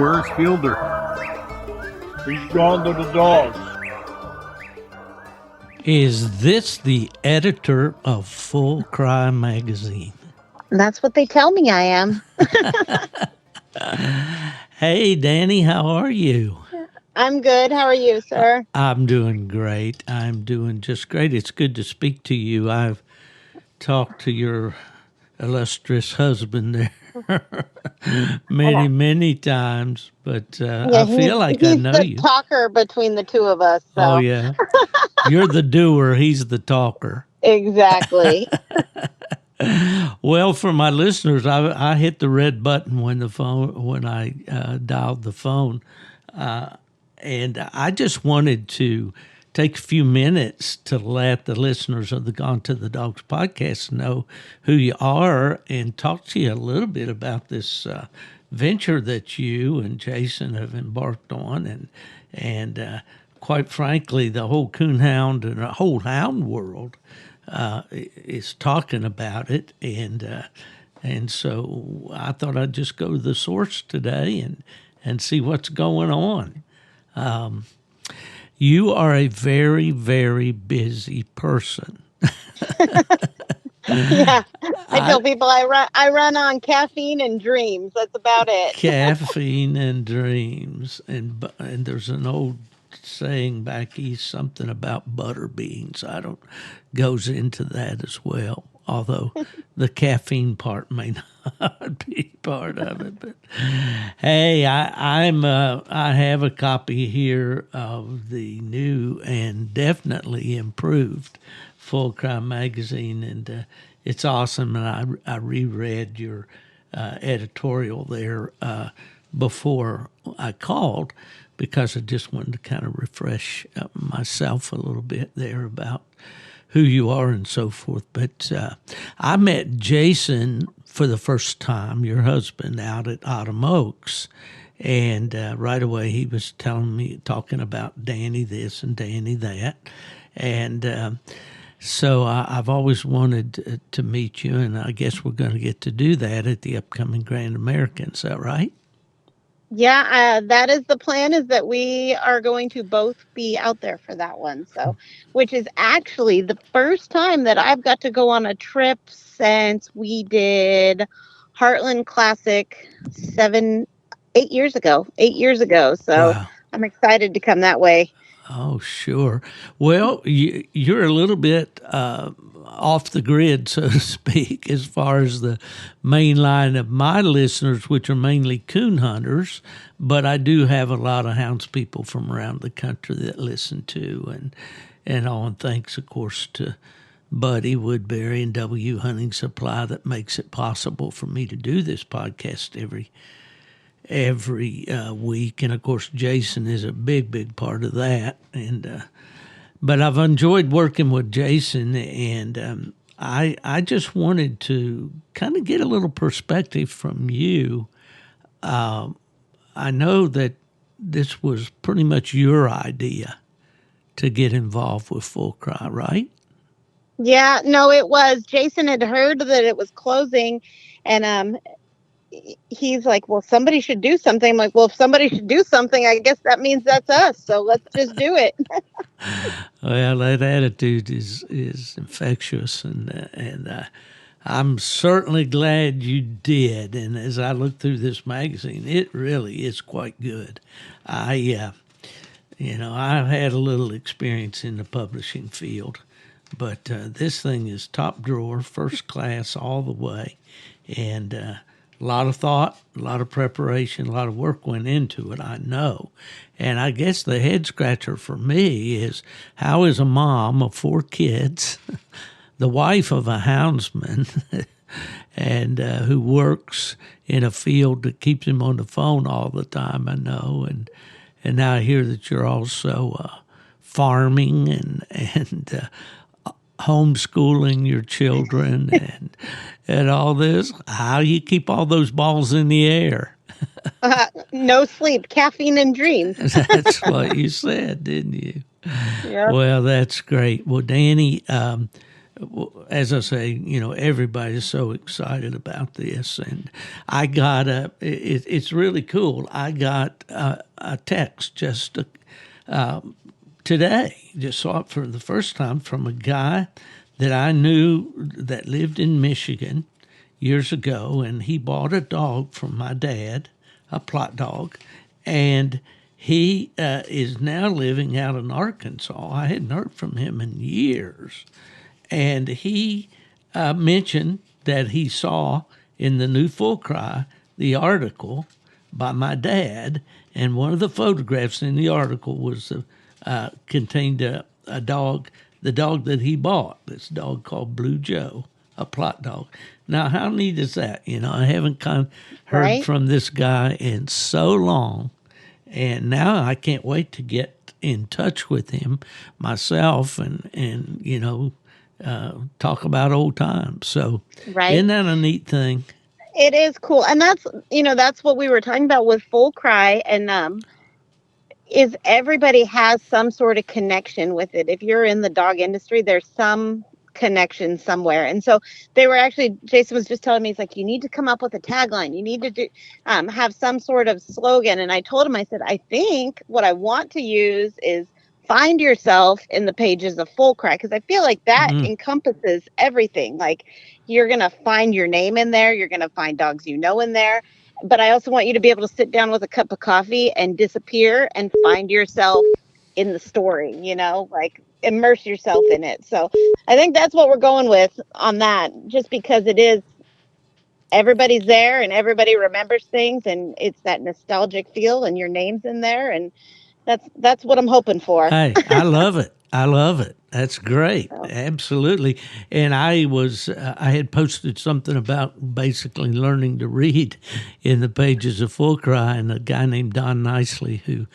Where's Fielder? He's gone to the dogs. Is this the editor of Full Cry magazine? That's what they tell me I am. Hey, Dani, how are you? I'm good. How are you, sir? I'm doing great. I'm doing just great. It's good to speak to you. I've talked to your illustrious husband there many times, but I feel like I know he's the you. talker between the two of us. So. Oh, yeah. You're the doer. He's the talker. Exactly. Well, for my listeners, I hit the red button when I dialed the phone, and I just wanted to take a few minutes to let the listeners of the Gone to the Dogs podcast know who you are and talk to you a little bit about this venture that you and Jason have embarked on, and quite frankly, the whole coonhound and the whole hound world is talking about it, and so I thought I'd just go to the source today and see what's going on. You are a very, very busy person. Yeah, I tell people I run on caffeine and dreams. That's about it. Caffeine and dreams, and there's an old saying back east, something about butter beans. I don't goes into that as well, although the caffeine part may not be part of it. But hey, I have a copy here of the new and definitely improved Full Cry magazine, and it's awesome. And I reread your editorial there before I called, because I just wanted to kind of refresh myself a little bit there about who you are and so forth. But I met Jason for the first time, your husband, out at Autumn Oaks. And right away he was talking about Dani this and Dani that. And so I've always wanted to meet you, and I guess we're going to get to do that at the upcoming Grand American. Is that right? Yeah, that is the plan, is that we are going to both be out there for that one. So, which is actually the first time that I've got to go on a trip since we did Heartland Classic 8 years ago. 8 years ago. So wow. I'm excited to come that way. Oh, sure. Well, you're a little bit off the grid, so to speak, as far as the main line of my listeners, which are mainly coon hunters, but I do have a lot of hounds people from around the country that listen to, and all, and thanks, of course, to Buddy Woodbury and W Hunting Supply that makes it possible for me to do this podcast every week. And of course Jason is a big part of that, and but I've enjoyed working with Jason, and I just wanted to kind of get a little perspective from you. I know that this was pretty much your idea to get involved with Full Cry, right? Yeah, no, it was. Jason had heard that it was closing, and he's like, well, somebody should do something. I'm like, well, if somebody should do something, I guess that means that's us. So let's just do it. Well, that attitude is infectious, and I'm certainly glad you did. And as I look through this magazine, it really is quite good. I've had a little experience in the publishing field, but this thing is top drawer, first class all the way, and a lot of thought, a lot of preparation, a lot of work went into it, I know. And I guess the head scratcher for me is, how is a mom of 4 kids, the wife of a houndsman, and who works in a field that keeps him on the phone all the time, I know, and now I hear that you're also farming and homeschooling your children and all this. How you keep all those balls in the air? No sleep, caffeine and dreams. That's what you said, didn't you? Yeah. Well, that's great. Well, Dani, as I say, everybody's so excited about this, and I got it's really cool. I got a text just today, just saw it for the first time from a guy that I knew that lived in Michigan years ago, and he bought a dog from my dad, a plot dog, and he is now living out in Arkansas. I hadn't heard from him in years, and he mentioned that he saw in the new Full Cry the article by my dad, and one of the photographs in the article was contained a dog, the dog that he bought. This dog called Blue Joe, a plot dog. Now, how neat is that? I haven't heard Right? from this guy in so long, and now I can't wait to get in touch with him myself and talk about old times. So, Right. isn't that a neat thing? It is cool. And that's what we were talking about with Full Cry. And is everybody has some sort of connection with it. If you're in the dog industry, there's some connection somewhere. And so Jason was just telling me, he's like, you need to come up with a tagline. You need to have some sort of slogan. And I told him, I said, I think what I want to use is find yourself in the pages of Full Cry, because I feel like that encompasses everything. Like, you're going to find your name in there. You're going to find dogs in there. But I also want you to be able to sit down with a cup of coffee and disappear and find yourself in the story, like immerse yourself in it. So I think that's what we're going with on that, just because everybody's there and everybody remembers things, and it's that nostalgic feel, and your name's in there. And that's what I'm hoping for. Hey, I love it. I love it. That's great. So, Absolutely. And I had posted something about basically learning to read in the pages of Full Cry, and a guy named Don Nicely, who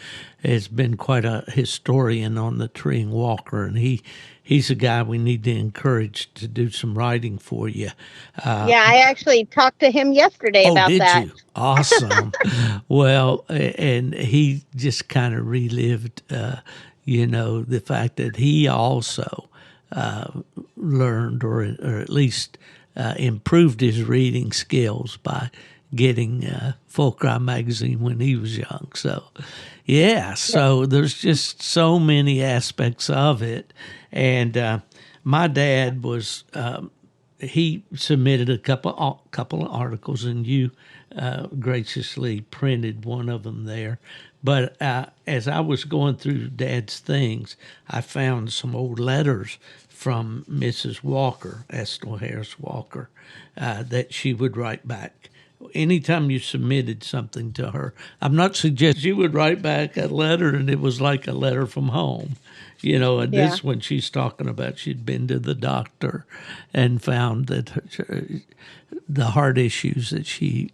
has been quite a historian on the treeing walker, and he's a guy we need to encourage to do some writing for you. yeah, I actually talked to him yesterday Oh, about did that. you? Awesome. Well, and he just kind of relived, the fact that he also learned or at least improved his reading skills by getting Full Cry magazine when he was young. So, yeah, so there's just so many aspects of it. And my dad was he submitted a couple of articles, and you graciously printed one of them there. But as I was going through Dad's things, I found some old letters from Mrs. Walker, Estill Harris Walker, that she would write back. Anytime you submitted something to her, I'm not suggesting she would write back a letter and it was like a letter from home. And Yeah. this one she's talking about, she'd been to the doctor and found that the heart issues that she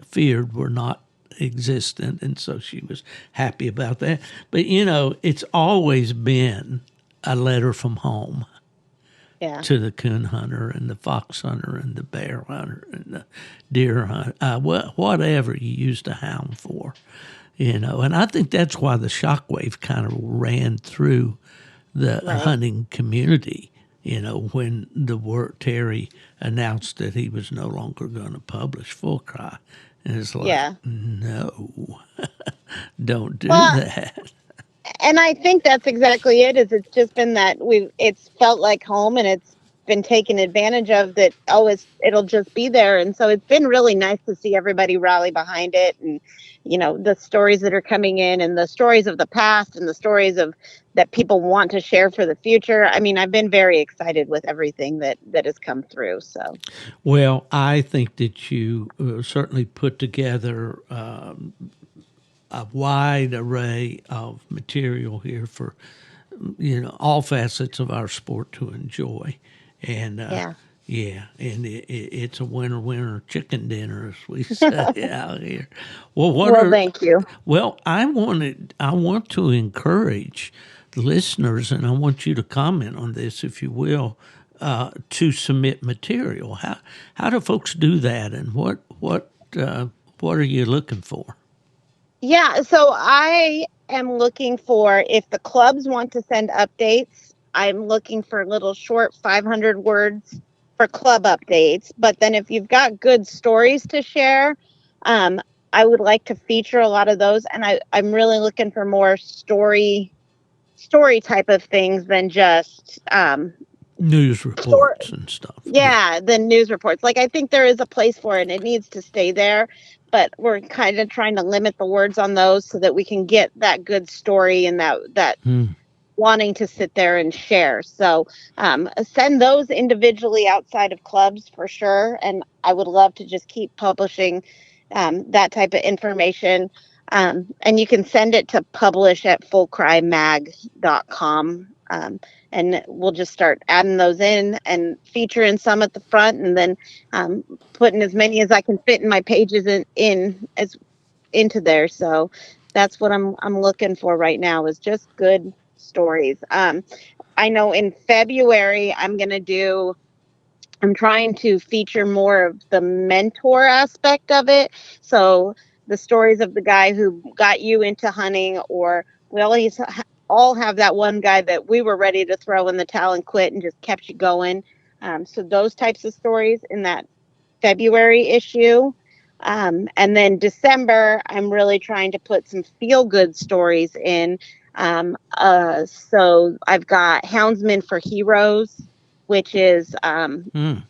feared were not existent, and so she was happy about that. But it's always been a letter from home Yeah. to the coon hunter and the fox hunter and the bear hunter and the deer hunter, whatever you used a hound for, And I think that's why the shockwave kind of ran through the Right. hunting community. When Terry announced that he was no longer going to publish Full Cry, and it's like, Yeah. no, don't do Well, that. and I think that's exactly it. It's just been that it's felt like home, and it's been taken advantage of, that it'll just be there. And so it's been really nice to see everybody rally behind it, and the stories that are coming in, and the stories of the past, and the stories of that people want to share for the future. I mean, I've been very excited with everything that has come through. So, Well, I think that you certainly put together a wide array of material here for all facets of our sport to enjoy, and yeah. and it's a winner chicken dinner, as we say out here. Well, Well, thank you. well, I want to encourage listeners, and I want you to comment on this, if you will, to submit material. How do folks do that, and what are you looking for? Yeah, so I am looking for, if the clubs want to send updates, I'm looking for little short 500 words for club updates. But then if you've got good stories to share, I would like to feature a lot of those. And I'm really looking for more story type of things than just news reports and stuff. than news reports. Like, I think there is a place for it and it needs to stay there, but we're kind of trying to limit the words on those so that we can get that good story and that wanting to sit there and share. So send those individually outside of clubs for sure. And I would love to just keep publishing that type of information. And you can send it to publish@fullcrymag.com. And we'll just start adding those in and featuring some at the front, and then putting as many as I can fit in my pages into there. So that's what I'm looking for right now, is just good stories. I know in February I'm trying to feature more of the mentor aspect of it. So the stories of the guy who got you into hunting, or we always all have that one guy that we were ready to throw in the towel and quit and just kept you going. So those types of stories in that February issue. And then December, I'm really trying to put some feel-good stories in. So I've got Houndsmen for Heroes, which is a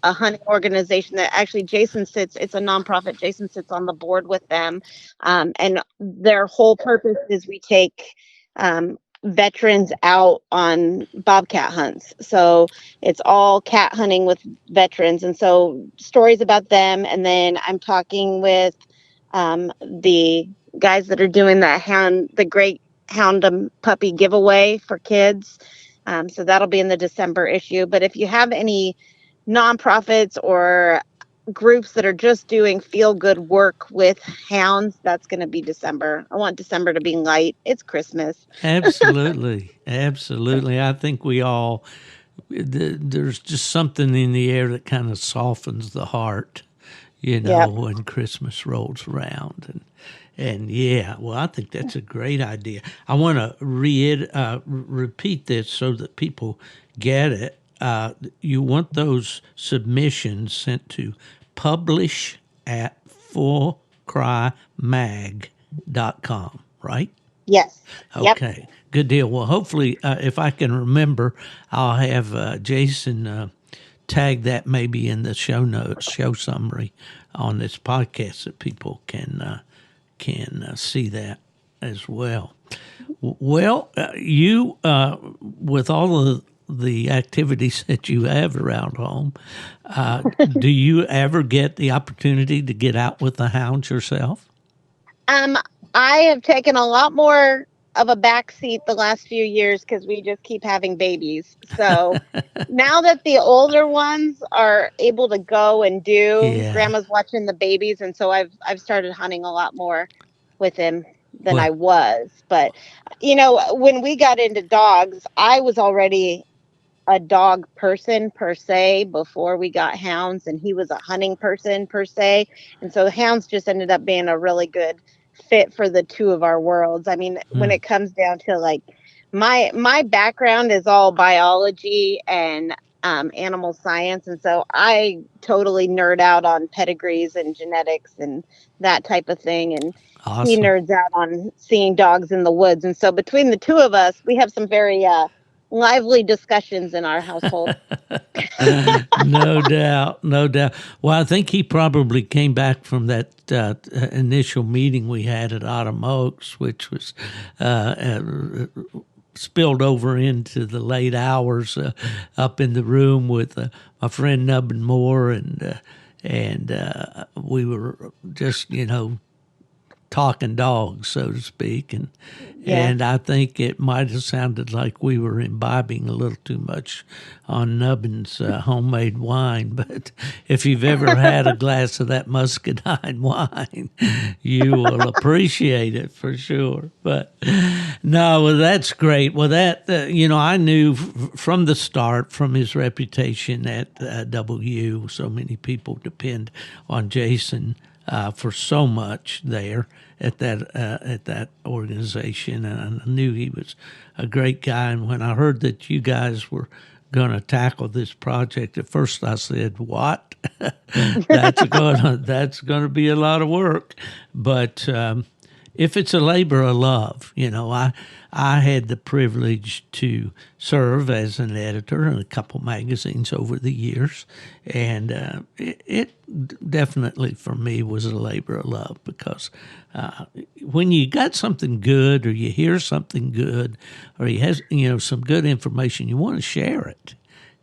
hunting organization that actually it's a nonprofit. Jason sits on the board with them. And their whole purpose is we take veterans out on bobcat hunts. So it's all cat hunting with veterans. And so stories about them. And then I'm talking with the guys that are doing the Great Hound Puppy giveaway for kids. So that'll be in the December issue. But if you have any nonprofits or groups that are just doing feel good work with hounds, that's going to be December. I want December to be light. It's Christmas. Absolutely. I think we all, there's just something in the air that kind of softens the heart, when Christmas rolls around. And yeah, well, I think that's a great idea. I want to repeat this so that people get it. You want those submissions sent to publish@fullcrymag.com, right? Yes. Okay. Yep. Good deal. Well, hopefully, if I can remember, I'll have Jason tag that maybe in the show notes, show summary on this podcast, that people can see that as well. Well, you, with all of the activities that you have around home, do you ever get the opportunity to get out with the hounds yourself? I have taken a lot more of a backseat the last few years because we just keep having babies. So now that the older ones are able to go and do, Grandma's watching the babies, and so I've started hunting a lot more with him than I was. But when we got into dogs, I was already a dog person per se before we got hounds, and he was a hunting person per se, and so the hounds just ended up being a really good fit for the two of our worlds. I mean, when it comes down to like my background is all biology and animal science, and so I totally nerd out on pedigrees and genetics and that type of thing, and awesome. He nerds out on seeing dogs in the woods. And so between the two of us, we have some very lively discussions in our household. No doubt. Well, I think he probably came back from that initial meeting we had at Autumn Oaks, which was spilled over into the late hours up in the room with my friend Nubbin Moore, and we were just, talking dogs, so to speak, and I think it might have sounded like we were imbibing a little too much on Nubbin's homemade wine. But if you've ever had a glass of that muscadine wine, you will appreciate it for sure. But no, well, that's great. Well, that I knew from the start, from his reputation at W, so many people depend on Jason for so much there at that organization, and I knew he was a great guy. And when I heard that you guys were going to tackle this project, at first I said, "What? That's going to be a lot of work," but if it's a labor of love, I had the privilege to serve as an editor in a couple magazines over the years, and it definitely for me was a labor of love because when you got something good or you hear something good or you has some good information, you want to share it,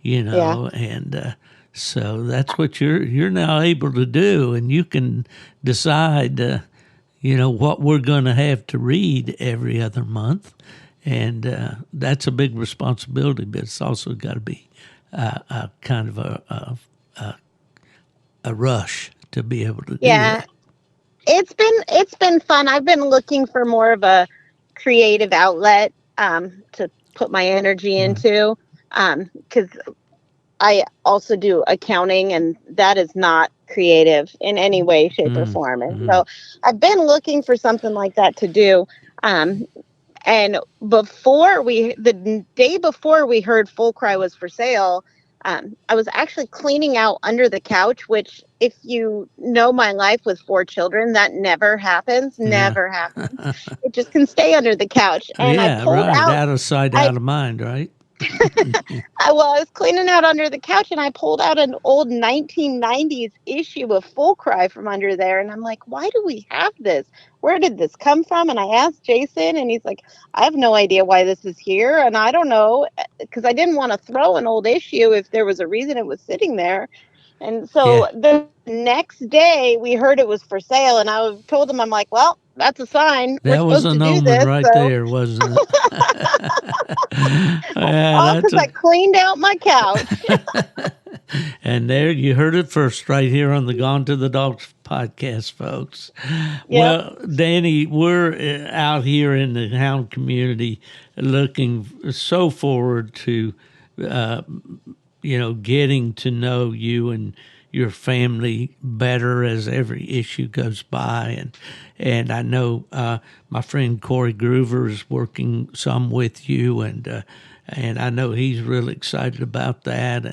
Yeah. and so that's what you're now able to do, and you can decide. What we're going to have to read every other month. And that's a big responsibility, but it's also got to be a kind of a rush to be able to do Yeah. that. It's been fun. I've been looking for more of a creative outlet to put my energy into because I also do accounting, and that is not creative in any way, shape, or form. And so I've been looking for something like that to do. Um, and the day before we heard Full Cry was for sale, I was actually cleaning out under the couch, which, if you know my life with 4 children, that never happens. Yeah. Never happens. It just can stay under the couch. And I Yeah, pulled right. out. Out of sight, I out of mind, right? I was cleaning out under the couch and I pulled out an old 1990s issue of Full Cry from under there. And I'm like, why do we have this? Where did this come from? And I asked Jason, and he's like, I have no idea why this is here. And I don't know, because I didn't want to throw an old issue if there was a reason it was sitting there. And so Yeah. the next day we heard it was for sale. And I told him, I'm like, well, that's a sign. We're That was supposed to an do omen this. right So, there, wasn't it? Yeah, all that's because I cleaned out my couch. and there you heard it first right here on the Gone to the Dogs podcast, folks. Yep. Well, Danny, we're out here in the hound community looking so forward to getting to know you and your family better as every issue goes by, and I know my friend Cory Gruver is working some with you, and I know he's really excited about that,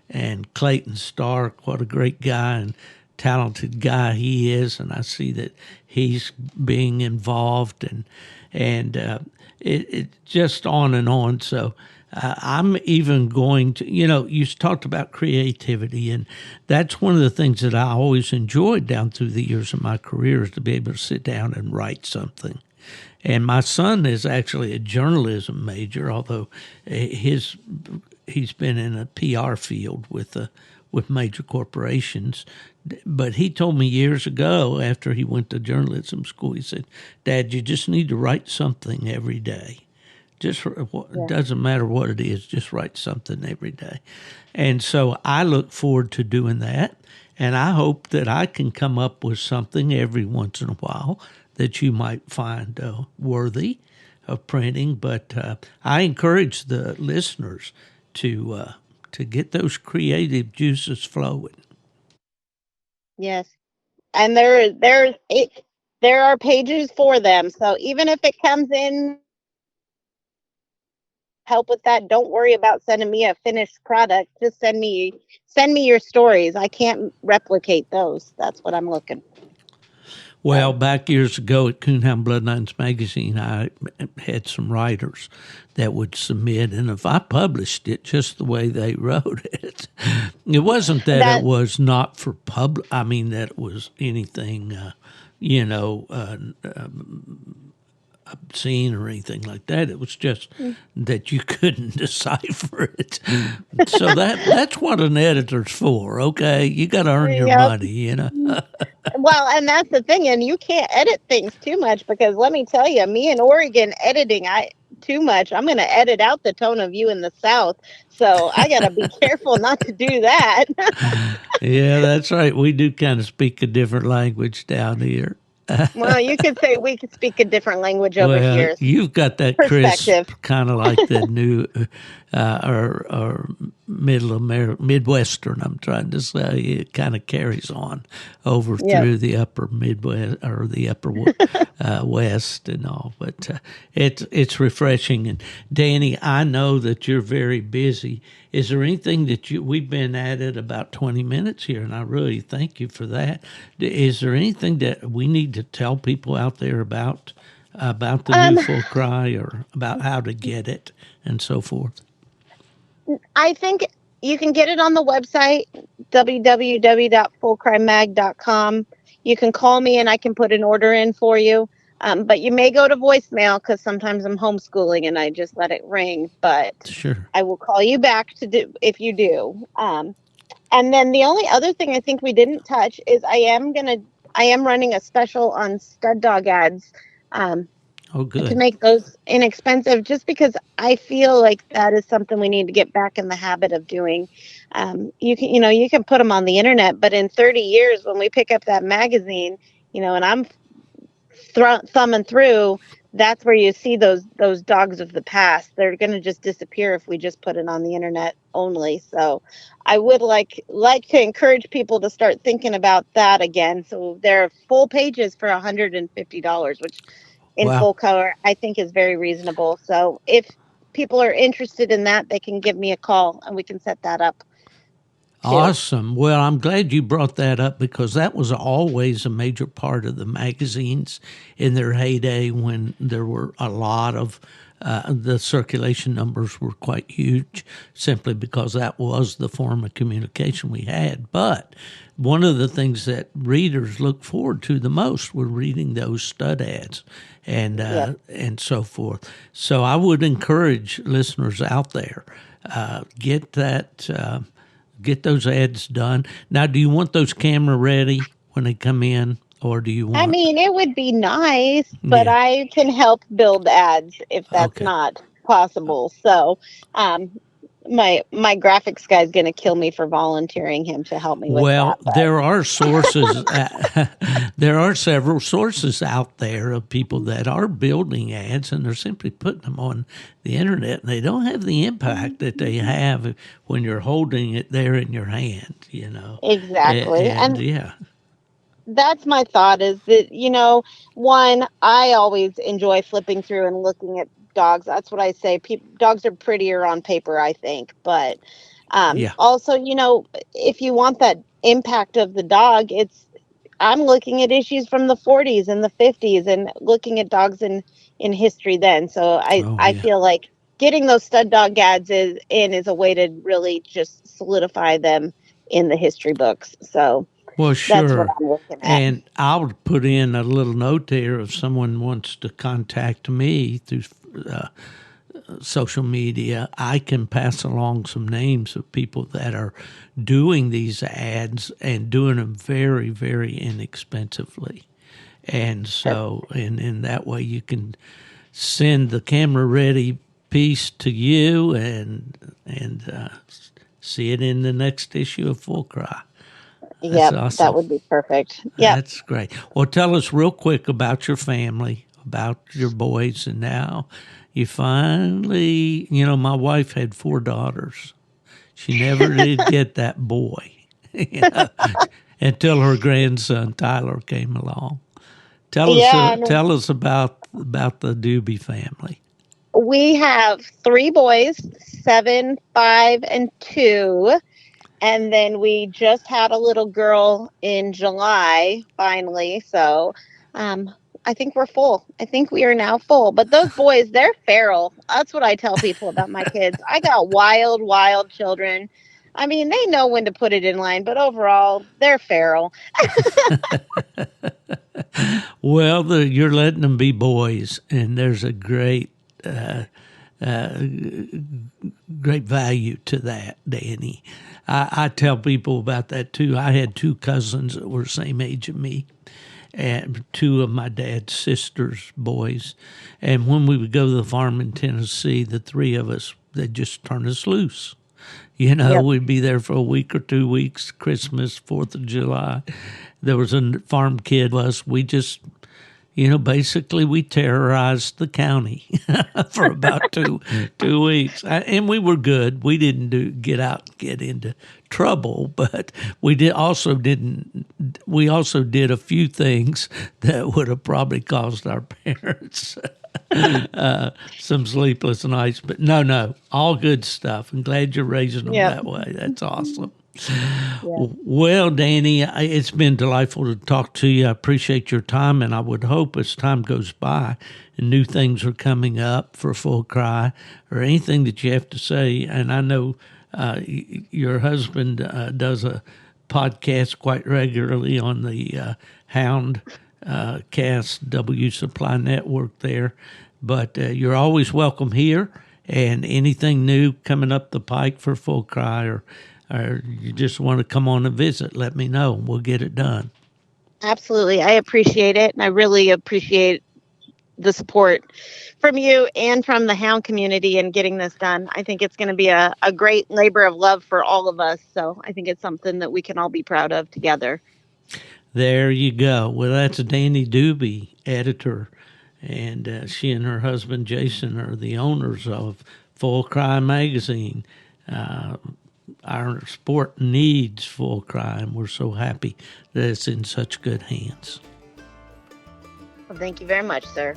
and Clayton Stark, what a great guy and talented guy he is, and I see that he's being involved, and it just on and on. So I'm even going to, you talked about creativity, and that's one of the things that I always enjoyed down through the years of my career is to be able to sit down and write something. And my son is actually a journalism major, although he's been in a PR field with major corporations. But he told me years ago, after he went to journalism school, he said, "Dad, you just need to write something every day. Just it doesn't matter what it is, just write something every day." And so I look forward to doing that, and I hope that I can come up with something every once in a while that you might find worthy of printing. But I encourage the listeners to get those creative juices flowing. Yes. And there are pages for them. So even if it comes in, help with that. Don't worry about sending me a finished product. Just send me your stories. I can't replicate those. That's what I'm looking for. Well, So back years ago at Coonhound Bloodlines magazine, I had some writers that would submit, and if I published it just the way they wrote it, it wasn't that it that was not for public. I mean, that it was anything, you know, obscene or anything like that. It was just that you couldn't decipher it. So that's what an editor's for. Okay, you got to earn your yep. money, you know. Well, and that's the thing, and you can't edit things too much because let me tell you, me in Oregon editing, I too much. I'm going to edit out the tone of you in the South, so I got to be careful not to do that. Yeah, that's right. We do kind of speak a different language down here. Well, you could say we could speak a different language over Well, here. you've got that Perspective. crisp, kind of like the new or Midwestern. I'm trying to say it kind of carries on over Yep. through the upper Midwest or the upper West and all. But it's refreshing. And Dani, I know that you're very busy. Is there anything that we've been at it about 20 minutes here, and I really thank you for that. Is there anything that we need to tell people out there about the new Um, full cry or about how to get it and so forth? I think you can get it on the website, www.fullcrimemag.com. You can call me and I can put an order in for you. But you may go to voicemail because sometimes I'm homeschooling and I just let it ring. But Sure. I will call you back to do if you do. And then the only other thing I think we didn't touch is I am running a special on stud dog ads. Um, Oh, to good. make those inexpensive just because I feel like that is something we need to get back in the habit of doing. You can put them on the internet, but in 30 years when we pick up that magazine, and I'm thumbing through, that's where you see those dogs of the past. They're going to just disappear if we just put it on the internet only. So I would like to encourage people to start thinking about that again. So there are full pages for $150, which in Wow. full color, I think is very reasonable. So if people are interested in that, they can give me a call and we can set that up too. Awesome. Well, I'm glad you brought that up because that was always a major part of the magazines in their heyday when there were a lot of the circulation numbers were quite huge simply because that was the form of communication we had. But one of the things that readers look forward to the most were reading those stud ads Yep. and so forth. So I would encourage listeners out there get that. Get those ads done. Now, do you want those camera ready when they come in, or do you I want? mean, it would be nice, but Yeah. I can help build ads if that's Okay. not possible. So, um, my graphics guy's going to kill me for volunteering him to help me with that. Well, But there are sources. There are several sources out there of people that are building ads, and they're simply putting them on the internet, and they don't have the impact that they have when you're holding it there in your hand. exactly, And and yeah, that's my thought is that, one, I always enjoy flipping through and looking at dogs. That's what I say. Dogs are prettier on paper, I think. But yeah. also, if you want that impact of the dog, I'm looking at issues from the 40s and the 50s and looking at dogs in history then. So Oh I yeah. feel like getting those stud dog ads is a way to really just solidify them in the history books. So Well, that's what sure. I'm looking at. And I'll put in a little note there if someone wants to contact me through uh, social media. I can pass along some names of people that are doing these ads and doing them very, very inexpensively. And so, and in that way, you can send the camera ready piece to you and see it in the next issue of Full Cry. That's Yep, that awesome. would be perfect. Yep. That's great. Well, tell us real quick about your family, about your boys, and now you finally, my wife had 4 daughters. She never did get that boy you know, until her grandson Tyler came along. Yeah, and Tell us about the Duby family. we have 3 boys, 7, 5, and 2. And then we just had a little girl in July, finally. So I think we're full. I think we are now full. But those boys, they're feral. That's what I tell people about my kids. I got wild, wild children. I mean, they know when to put it in line, but overall, they're feral. Well, you're letting them be boys, and there's a great value to that, Dani. I tell people about that too. I had 2 cousins that were the same age as me, and 2 of my dad's sister's boys. And when we would go to the farm in Tennessee, the 3 of us, they'd just turn us loose. Yep. We'd be there for a week or 2 weeks, Christmas, 4th of July. There was a farm kid was. We just, basically we terrorized the county for about two weeks. And we were good. We didn't get into trouble, but we also did a few things that would have probably caused our parents some sleepless nights. But no, all good stuff. I'm glad you're raising them Yep. that way. That's awesome. Yeah. Well, Danny, it's been delightful to talk to you. I appreciate your time, and I would hope as time goes by and new things are coming up for Full Cry or anything that you have to say. And I know your husband does a podcast quite regularly on the Hound Cast W Supply Network there. But you're always welcome here, and anything new coming up the pike for Full Cry or you just want to come on and visit, let me know. We'll get it done. Absolutely. I appreciate it. And I really appreciate the support from you and from the hound community in getting this done. I think it's going to be a great labor of love for all of us. So I think it's something that we can all be proud of together. There you go. Well, that's Dani Duby, editor, and she and her husband Jason are the owners of Full Cry magazine. Our sport needs Full Cry, and we're so happy that it's in such good hands. Well, thank you very much, sir.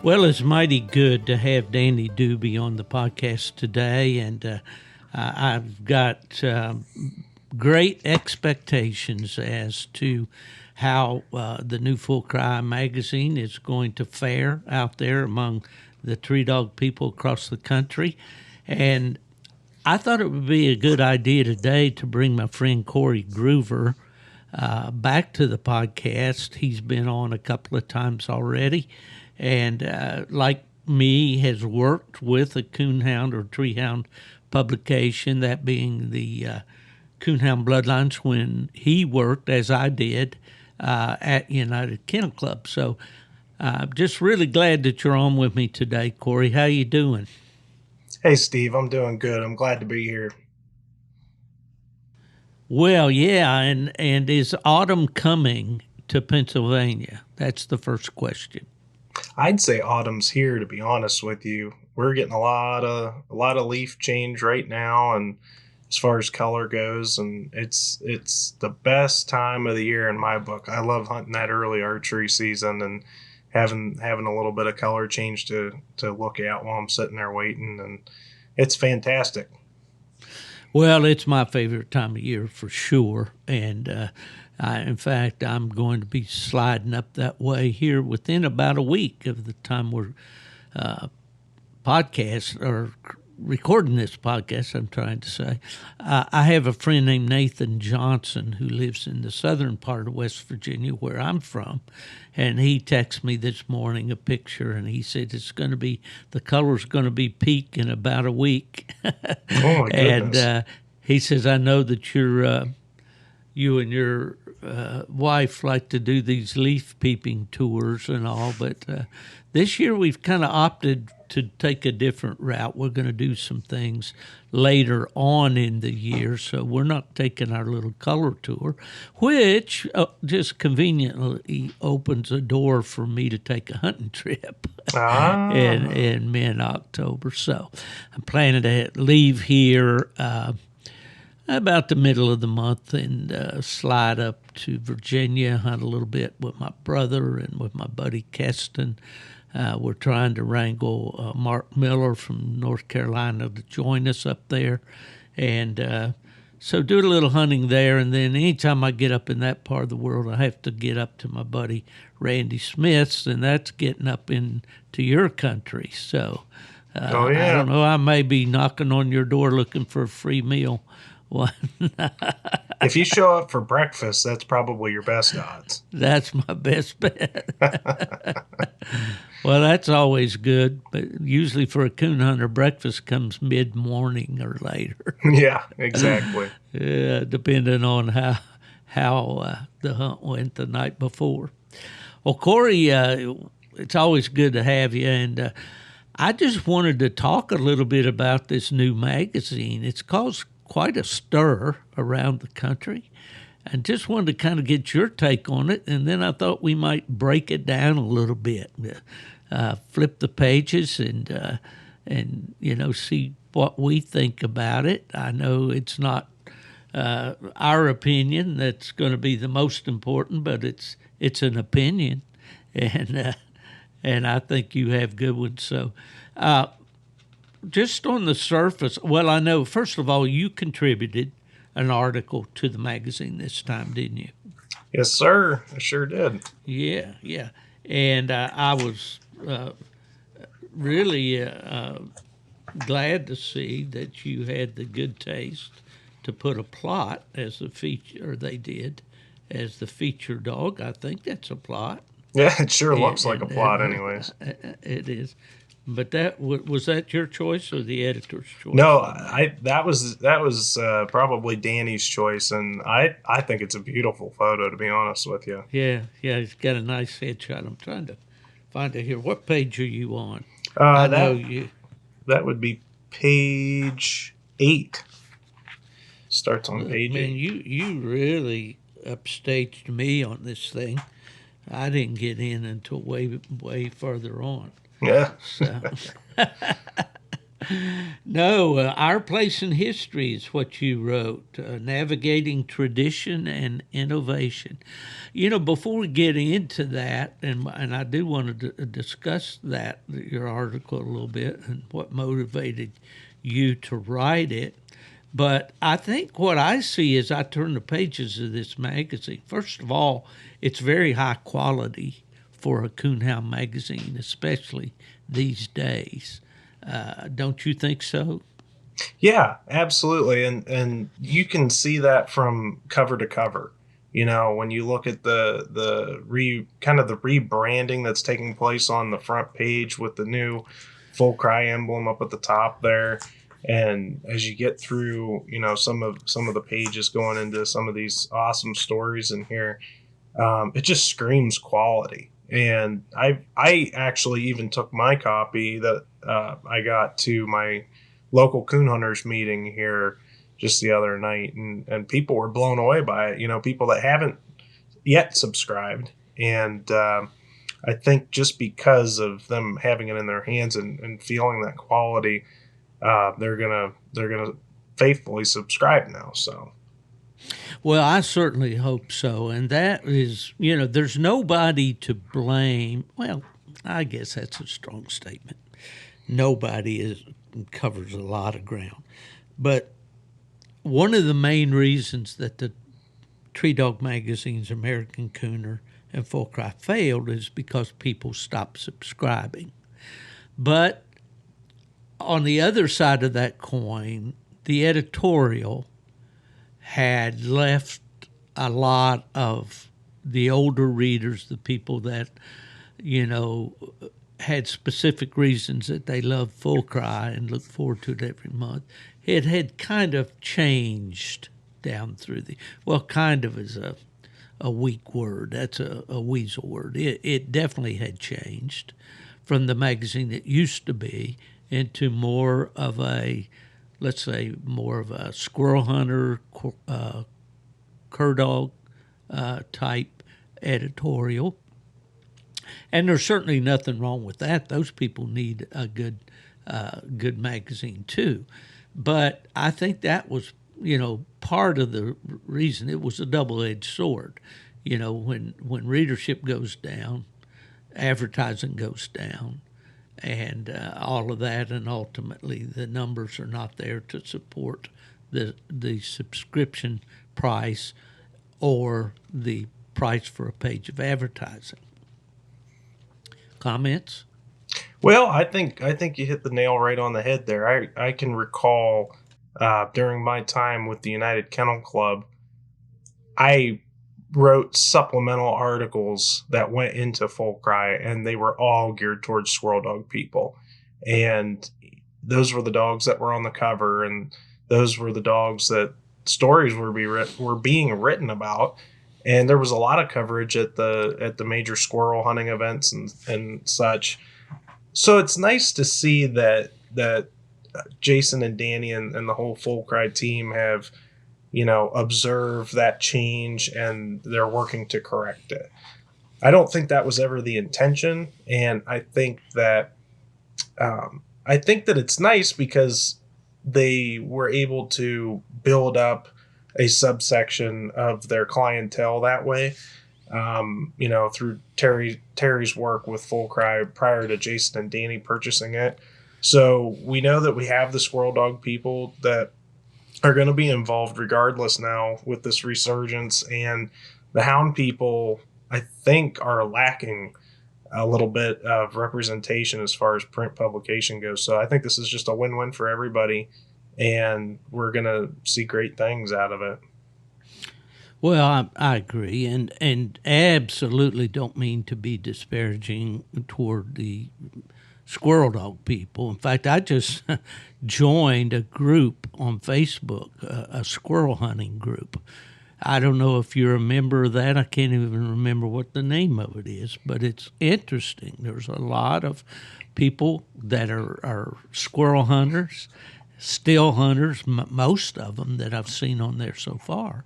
Well, it's mighty good to have Dani Duby on the podcast today, and I've got great expectations as to how the new Full Cry magazine is going to fare out there among the tree dog people across the country. And I thought it would be a good idea today to bring my friend Cory Gruver back to the podcast. He's been on a couple of times already, and like me, has worked with a coonhound or treehound publication, that being the Coonhound Bloodlines, when he worked, as I did, at United Kennel Club. So just really glad that you're on with me today, Cory. How you doing? Hey, Steve. I'm doing good. I'm glad to be here. Well, yeah, and is autumn coming to Pennsylvania? That's the first question. I'd say autumn's here, to be honest with you. We're getting a lot of leaf change right now, and as far as color goes, and it's the best time of the year in my book. I love hunting that early archery season and having a little bit of color change to look at while I'm sitting there waiting, and it's fantastic. Well, it's my favorite time of year for sure, and in fact, I'm going to be sliding up that way here within about a week of the time we're podcast or recording this podcast, I'm trying to say. I have a friend named Nathan Johnson who lives in the southern part of West Virginia, where I'm from, and he texted me this morning a picture, and he said the color's going to be peak in about a week. Oh my goodness! And he says, I know that you and your wife like to do these leaf peeping tours and all, but this year we've kind of opted to take a different route. We're going to do some things later on in the year, so we're not taking our little color tour, which just conveniently opens a door for me to take a hunting trip in mid-October. So I'm planning to leave here about the middle of the month and slide up to Virginia, hunt a little bit with my brother and with my buddy Keston. We're trying to wrangle Mark Miller from North Carolina to join us up there. And so do a little hunting there. And then anytime I get up in that part of the world, I have to get up to my buddy Randy Smith's, and that's getting up into your country. So I don't know, I may be knocking on your door looking for a free meal. If you show up for breakfast, that's probably your best odds. That's my best bet. Well, that's always good, but usually for a coon hunter, breakfast comes mid-morning or later. Yeah, exactly. Depending on how the hunt went the night before. Well, Cory, it's always good to have you, and I just wanted to talk a little bit about this new magazine. It's caused quite a stir around the country, and just wanted to kind of get your take on it. And then I thought we might break it down a little bit, flip the pages, and see what we think about it. I know it's not our opinion that's going to be the most important, but it's an opinion, and I think you have good ones. So, just on the surface, well, I know first of all you contributed an article to the magazine this time, didn't you? Yes, sir. I sure did. Yeah, and I was really glad to see that you had the good taste to put a plot as the feature, or they did, as the feature dog. I think that's a plot. Yeah, it sure looks like a plot, anyways. It is. But was that your choice or the editor's choice? No, that was probably Danny's choice, and I think it's a beautiful photo, to be honest with you. Yeah, he's got a nice headshot. I'm trying to find it here. What page are you on? That would be page 8. Starts on page 8. Man, you really upstaged me on this thing. I didn't get in until way further on. Yeah. So. No, Our Place in History is what you wrote, Navigating Tradition and Innovation. Before we get into that, and I do want to discuss your article a little bit and what motivated you to write it. But I think what I see as I turn the pages of this magazine, first of all, it's very high quality for a coonhound magazine, especially these days. Don't you think so? Yeah, absolutely. And you can see that from cover to cover. When you look at the rebranding that's taking place on the front page with the new Full Cry emblem up at the top there. And as you get through, some of the pages going into some of these awesome stories in here, it just screams quality. And I actually even took my copy that I got to my local coon hunters meeting here just the other night, and people were blown away by it. People that haven't yet subscribed, and I think just because of them having it in their hands and feeling that quality, they're gonna faithfully subscribe now. So. Well, I certainly hope so. And that is, there's nobody to blame. Well, I guess that's a strong statement. Nobody covers a lot of ground. But one of the main reasons that the Tree Dog magazines, American Cooner and Full Cry failed is because people stopped subscribing. But on the other side of that coin, the editorial had left a lot of the older readers, the people that, had specific reasons that they loved Full Cry and looked forward to it every month. It had kind of changed down through kind of is a weak word. That's a weasel word. It definitely had changed from the magazine it used to be into more of a, let's say, more of a squirrel hunter, cur dog type editorial. And there's certainly nothing wrong with that. Those people need a good magazine too. But I think that was, part of the reason. It was a double-edged sword. When readership goes down, advertising goes down, and all of that, and ultimately the numbers are not there to support the subscription price or the price for a page of advertising. Comments? Well, I think you hit the nail right on the head there. I can recall during my time with the United Kennel Club, I wrote supplemental articles that went into Full Cry, and they were all geared towards squirrel dog people. And those were the dogs that were on the cover, and those were the dogs that stories were being written about. And there was a lot of coverage at the major squirrel hunting events and such. So it's nice to see that Jason and Danny and the whole Full Cry team have, observed that change and they're working to correct it. I don't think that was ever the intention, and I think that it's nice because they were able to build up a subsection of their clientele that way. Through Terry's work with Full Cry prior to Jason and Danny purchasing it. So we know that we have the Squirrel Dog people that are going to be involved regardless now with this resurgence, and the Hound people, I think, are lacking a little bit of representation as far as print publication goes. So I think this is just a win-win for everybody, and we're going to see great things out of it. Well, I agree, and absolutely don't mean to be disparaging toward the squirrel dog people. In fact, I just joined a group on Facebook, a squirrel hunting group. I don't know if you're a member of that. I can't even remember what the name of it is, but it's interesting. There's a lot of people that are squirrel hunters, still hunters, most of them that I've seen on there so far.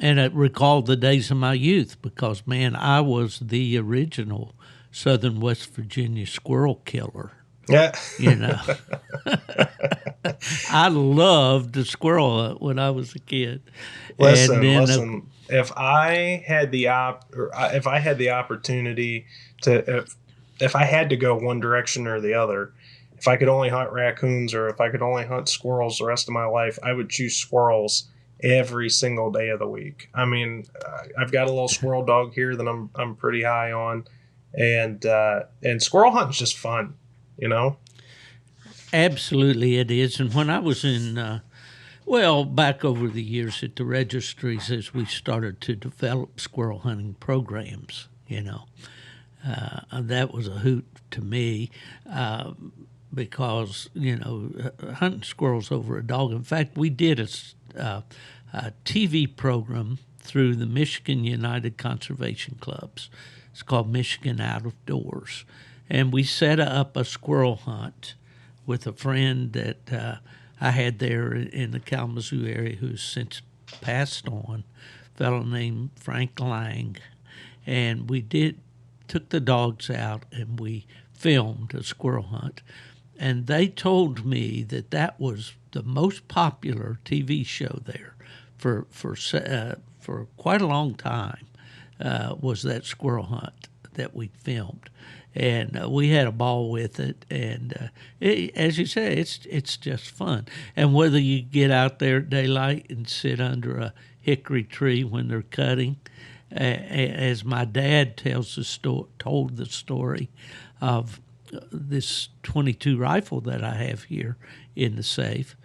And it recalled the days of my youth because, man, I was the original Southern West Virginia squirrel killer. Yeah. I loved the squirrel hunt when I was a kid. Listen. If I had the opportunity to, if I had to go one direction or the other, if I could only hunt raccoons or if I could only hunt squirrels the rest of my life, I would choose squirrels every single day of the week. I mean, I've got a little squirrel dog here that I'm pretty high on, and squirrel hunting's just fun, Absolutely, it is. And when I was in, back over the years at the registries, as we started to develop squirrel hunting programs, that was a hoot to me. Because hunting squirrels over a dog. In fact, we did a TV program through the Michigan United Conservation Clubs. It's called Michigan Out of Doors, and we set up a squirrel hunt with a friend that I had there in the Kalamazoo area who's since passed on, a fellow named Frank Lang, and we took the dogs out and we filmed a squirrel hunt. And they told me that was the most popular TV show there for quite a long time. Was that squirrel hunt that we filmed, and we had a ball with it. And as you say, it's just fun. And whether you get out there at daylight and sit under a hickory tree when they're cutting, as my dad told the story of this .22 rifle that I have here in the safe.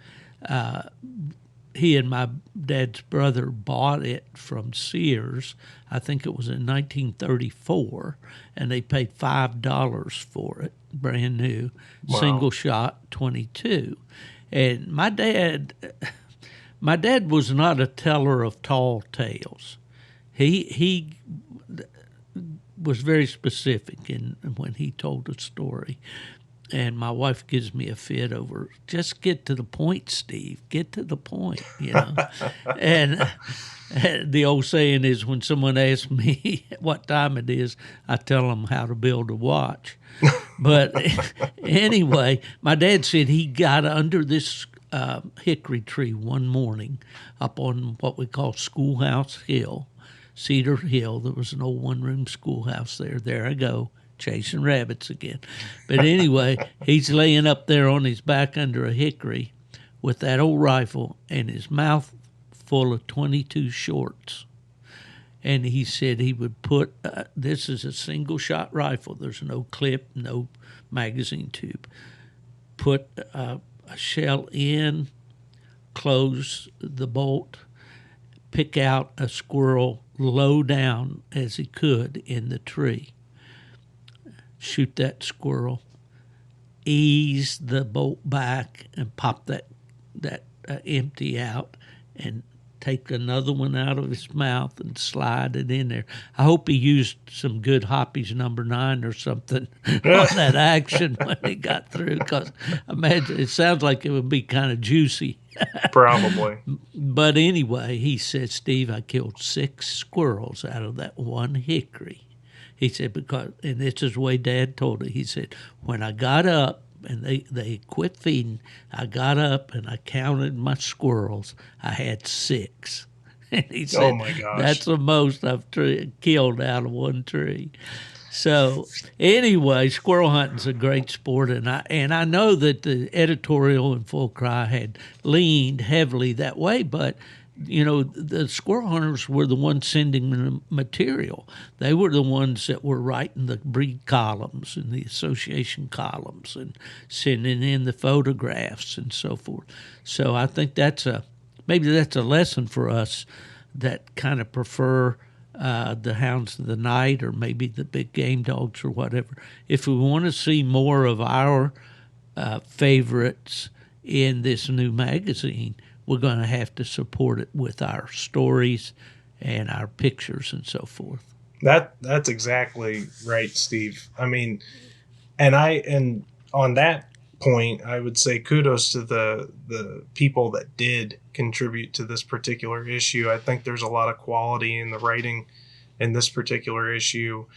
He and my dad's brother bought it from Sears. I think it was in 1934, and they paid $5 for it, brand new, wow. Single shot .22. And my dad was not a teller of tall tales. He was very specific when he told a story. And my wife gives me a fit over, just get to the point, Steve. Get to the point, And the old saying is when someone asks me what time it is, I tell them how to build a watch. But anyway, my dad said he got under this hickory tree one morning up on what we call Schoolhouse Hill, Cedar Hill. There was an old one-room schoolhouse there. There I go, chasing rabbits again. But anyway, he's laying up there on his back under a hickory with that old rifle and his mouth full of .22 shorts. And he said he would put, this is a single-shot rifle. There's no clip, no magazine tube. Put a shell in, close the bolt, pick out a squirrel low down as he could in the tree, shoot that squirrel, ease the bolt back and pop that empty out, and take another one out of his mouth and slide it in there. I hope he used some good Hoppy's number 9 or something on that action when he got through, because imagine it sounds like it would be kind of juicy. Probably. But anyway, he said, Steve, I killed 6 squirrels out of that one hickory. He said, because, and this is the way Dad told it, he said, when I got up and they quit feeding, I got up and I counted my squirrels. I had 6. And he said, Oh my gosh. that's the most I've killed out of one tree. So anyway, squirrel hunting's a great sport, and I know that the editorial in Full Cry had leaned heavily that way, but you know, the squirrel hunters were the ones sending the material. They were the ones that were writing the breed columns and the association columns and sending in the photographs and so forth. So I think maybe that's a lesson for us that kind of prefer the hounds of the night, or maybe the big game dogs or whatever. If we want to see more of our favorites in this new magazine, we're going to have to support it with our stories and our pictures and so forth. That's exactly right, Steve. I mean, and on that point, I would say kudos to the people that did contribute to this particular issue. I think there's a lot of quality in the writing in this particular issue.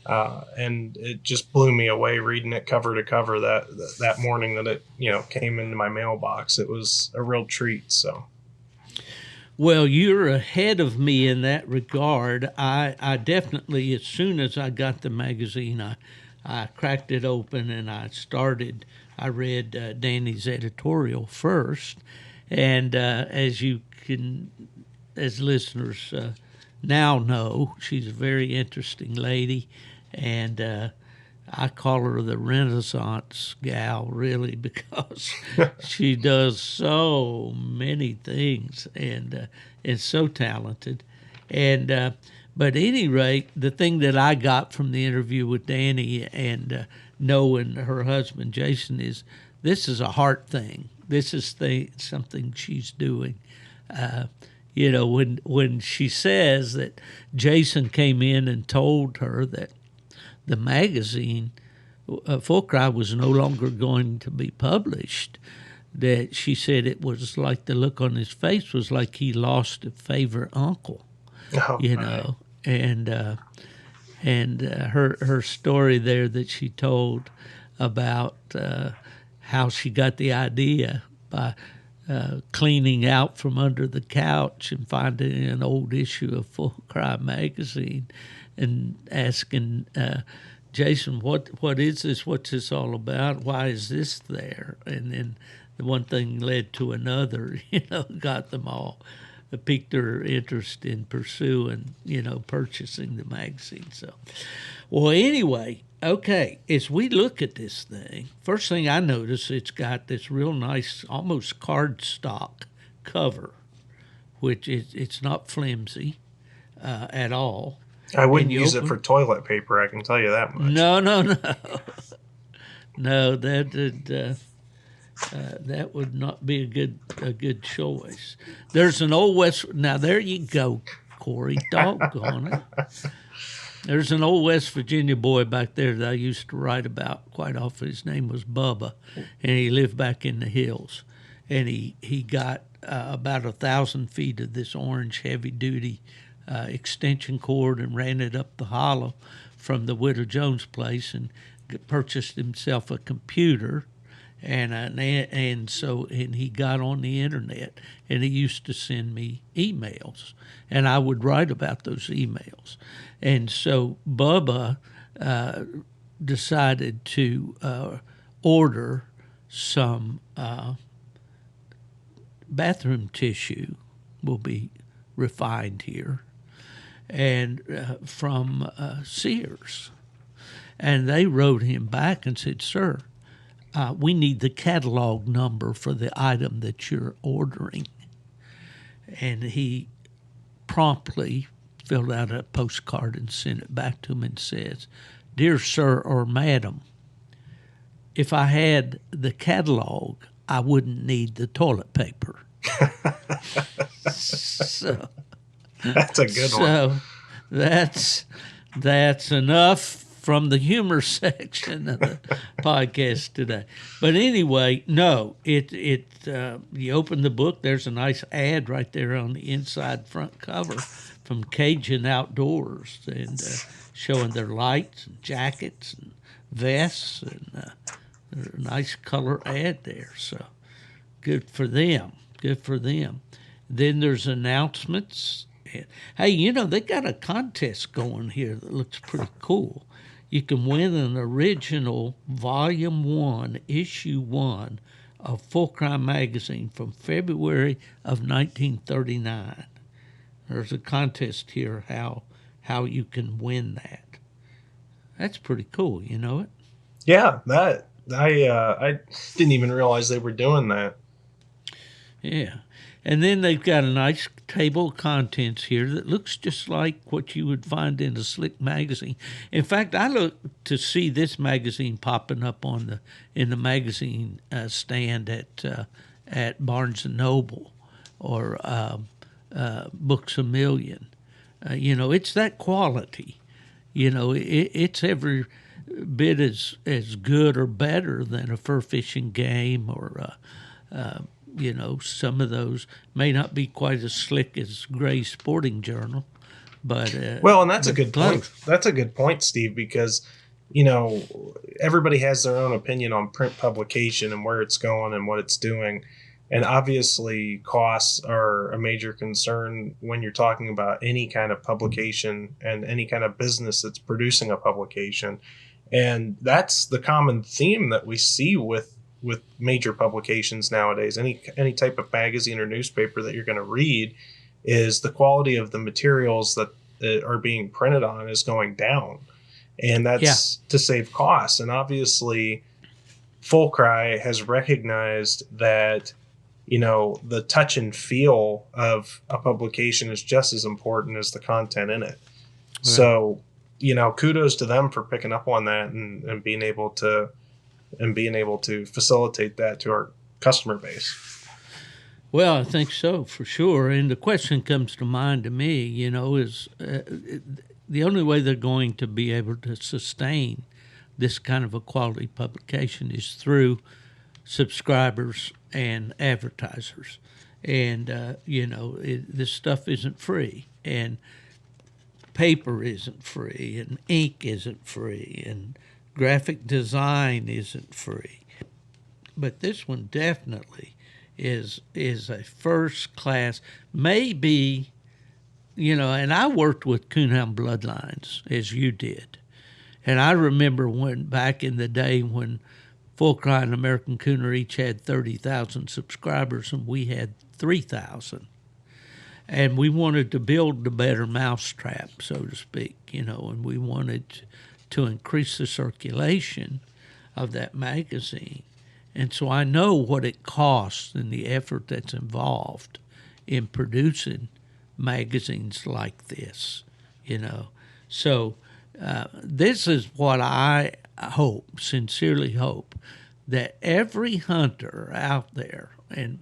And it just blew me away reading it cover to cover that morning that it came into my mailbox. It was a real treat. So, well, you're ahead of me in that regard. I definitely, as soon as I got the magazine, I cracked it open and I read Dani's editorial first, and as listeners now know, she's a very interesting lady. And I call her the Renaissance gal, really, because she does so many things and is so talented. And but at any rate, the thing that I got from the interview with Dani and knowing her husband Jason is this is a heart thing. This is something she's doing. When she says that Jason came in and told her that the magazine, Full Cry, was no longer going to be published, that she said it was like the look on his face was like he lost a favorite uncle, know. And her story there that she told about how she got the idea by cleaning out from under the couch and finding an old issue of Full Cry magazine and asking Jason, what is this? What's this all about? Why is this there? And then the one thing led to another, got them all, piqued their interest in pursuing, purchasing the magazine. So, well, anyway, okay, as we look at this thing, first thing I notice, it's got this real nice, almost cardstock cover, which it's not flimsy at all. I wouldn't use it for toilet paper, I can tell you that much. No. No, that would not be a good choice. There's an old West. Now there you go, Cory. Doggone it. There's an old West Virginia boy back there that I used to write about quite often. His name was Bubba, and he lived back in the hills. And he got about 1,000 feet of this orange heavy-duty extension cord and ran it up the hollow from the Widow Jones place and purchased himself a computer. And he got on the internet, and he used to send me emails, and I would write about those emails. And so Bubba decided to order some bathroom tissue, will be refined here, and from Sears. And they wrote him back and said, "Sir, we need the catalog number for the item that you're ordering." And he promptly filled out a postcard and sent it back to him and says, "Dear sir or madam, if I had the catalog, I wouldn't need the toilet paper." So, That's a good one. so that's enough from the humor section of the podcast today. But anyway, no, you open the book. There's a nice ad right there on the inside front cover from Cajun Outdoors, and showing their lights and jackets and vests, and there's a nice color ad there. So good for them. Good for them. Then there's announcements. Hey, they got a contest going here that looks pretty cool. You can win an original Volume 1, Issue 1 of Full Crime Magazine from February of 1939. There's a contest here how you can win that. That's pretty cool, you know it? Yeah, that I didn't even realize they were doing that. Yeah. And then they've got a nice table of contents here that looks just like what you would find in a slick magazine. In fact, I look to see this magazine popping up in the magazine stand at Barnes and Noble or Books A Million. It's that quality. It's every bit as good or better than a fur fishing game or some of those may not be quite as slick as Gray's Sporting Journal, but well, and that's a good close. point. That's a good point, Steve, because everybody has their own opinion on print publication and where it's going and what it's doing, and obviously costs are a major concern when you're talking about any kind of publication and any kind of business that's producing a publication, and that's the common theme that we see with major publications nowadays. Any type of magazine or newspaper that you're going to read, is the quality of the materials that are being printed on is going down, and that's to save costs. And obviously Full Cry has recognized that the touch and feel of a publication is just as important as the content in it. Right. So kudos to them for picking up on that and being able to facilitate that to our customer base. Well, I think so, for sure. And the question comes to mind to me, is the only way they're going to be able to sustain this kind of a quality publication is through subscribers and advertisers. And, this stuff isn't free. And paper isn't free. And ink isn't free. And graphic design isn't free, but this one definitely is a first class. Maybe, and I worked with Coonhound Bloodlines as you did, and I remember when back in the day when Full Cry and American Cooner each had 30,000 subscribers and we had 3,000. And we wanted to build a better mousetrap, so to speak, and we wanted to increase the circulation of that magazine. And so I know what it costs and the effort that's involved in producing magazines like this, So this is what I sincerely hope, that every hunter out there, and,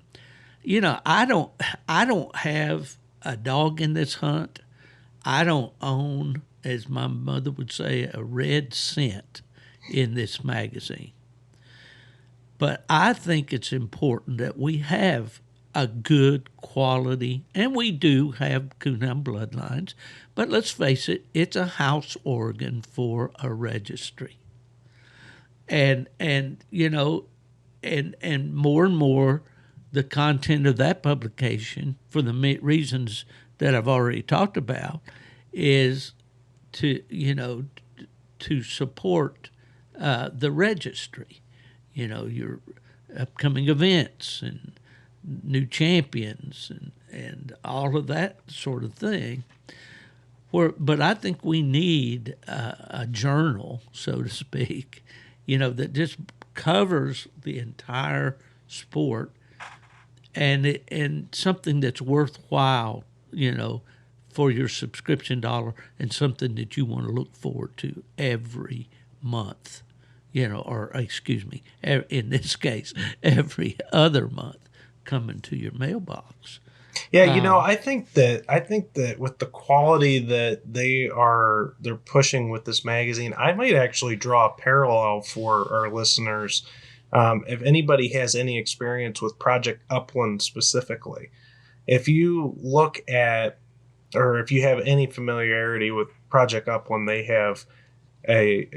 I don't have a dog in this hunt. I don't own, as my mother would say, a red cent in this magazine. But I think it's important that we have a good quality, and we do have Coonhound Bloodlines, but let's face it, it's a house organ for a registry. And more and more, the content of that publication, for the reasons that I've already talked about, is to support the registry, your upcoming events and new champions and all of that sort of thing. But I think we need a journal, so to speak, that just covers the entire sport, and something that's worthwhile, for your subscription dollar, and something that you want to look forward to every month, or excuse me, in this case, every other month, coming to your mailbox. Yeah, I think that with the quality that they're pushing with this magazine, I might actually draw a parallel for our listeners. If anybody has any experience with Project Upland specifically, if you look at, or if you have any familiarity with Project Upland, they have a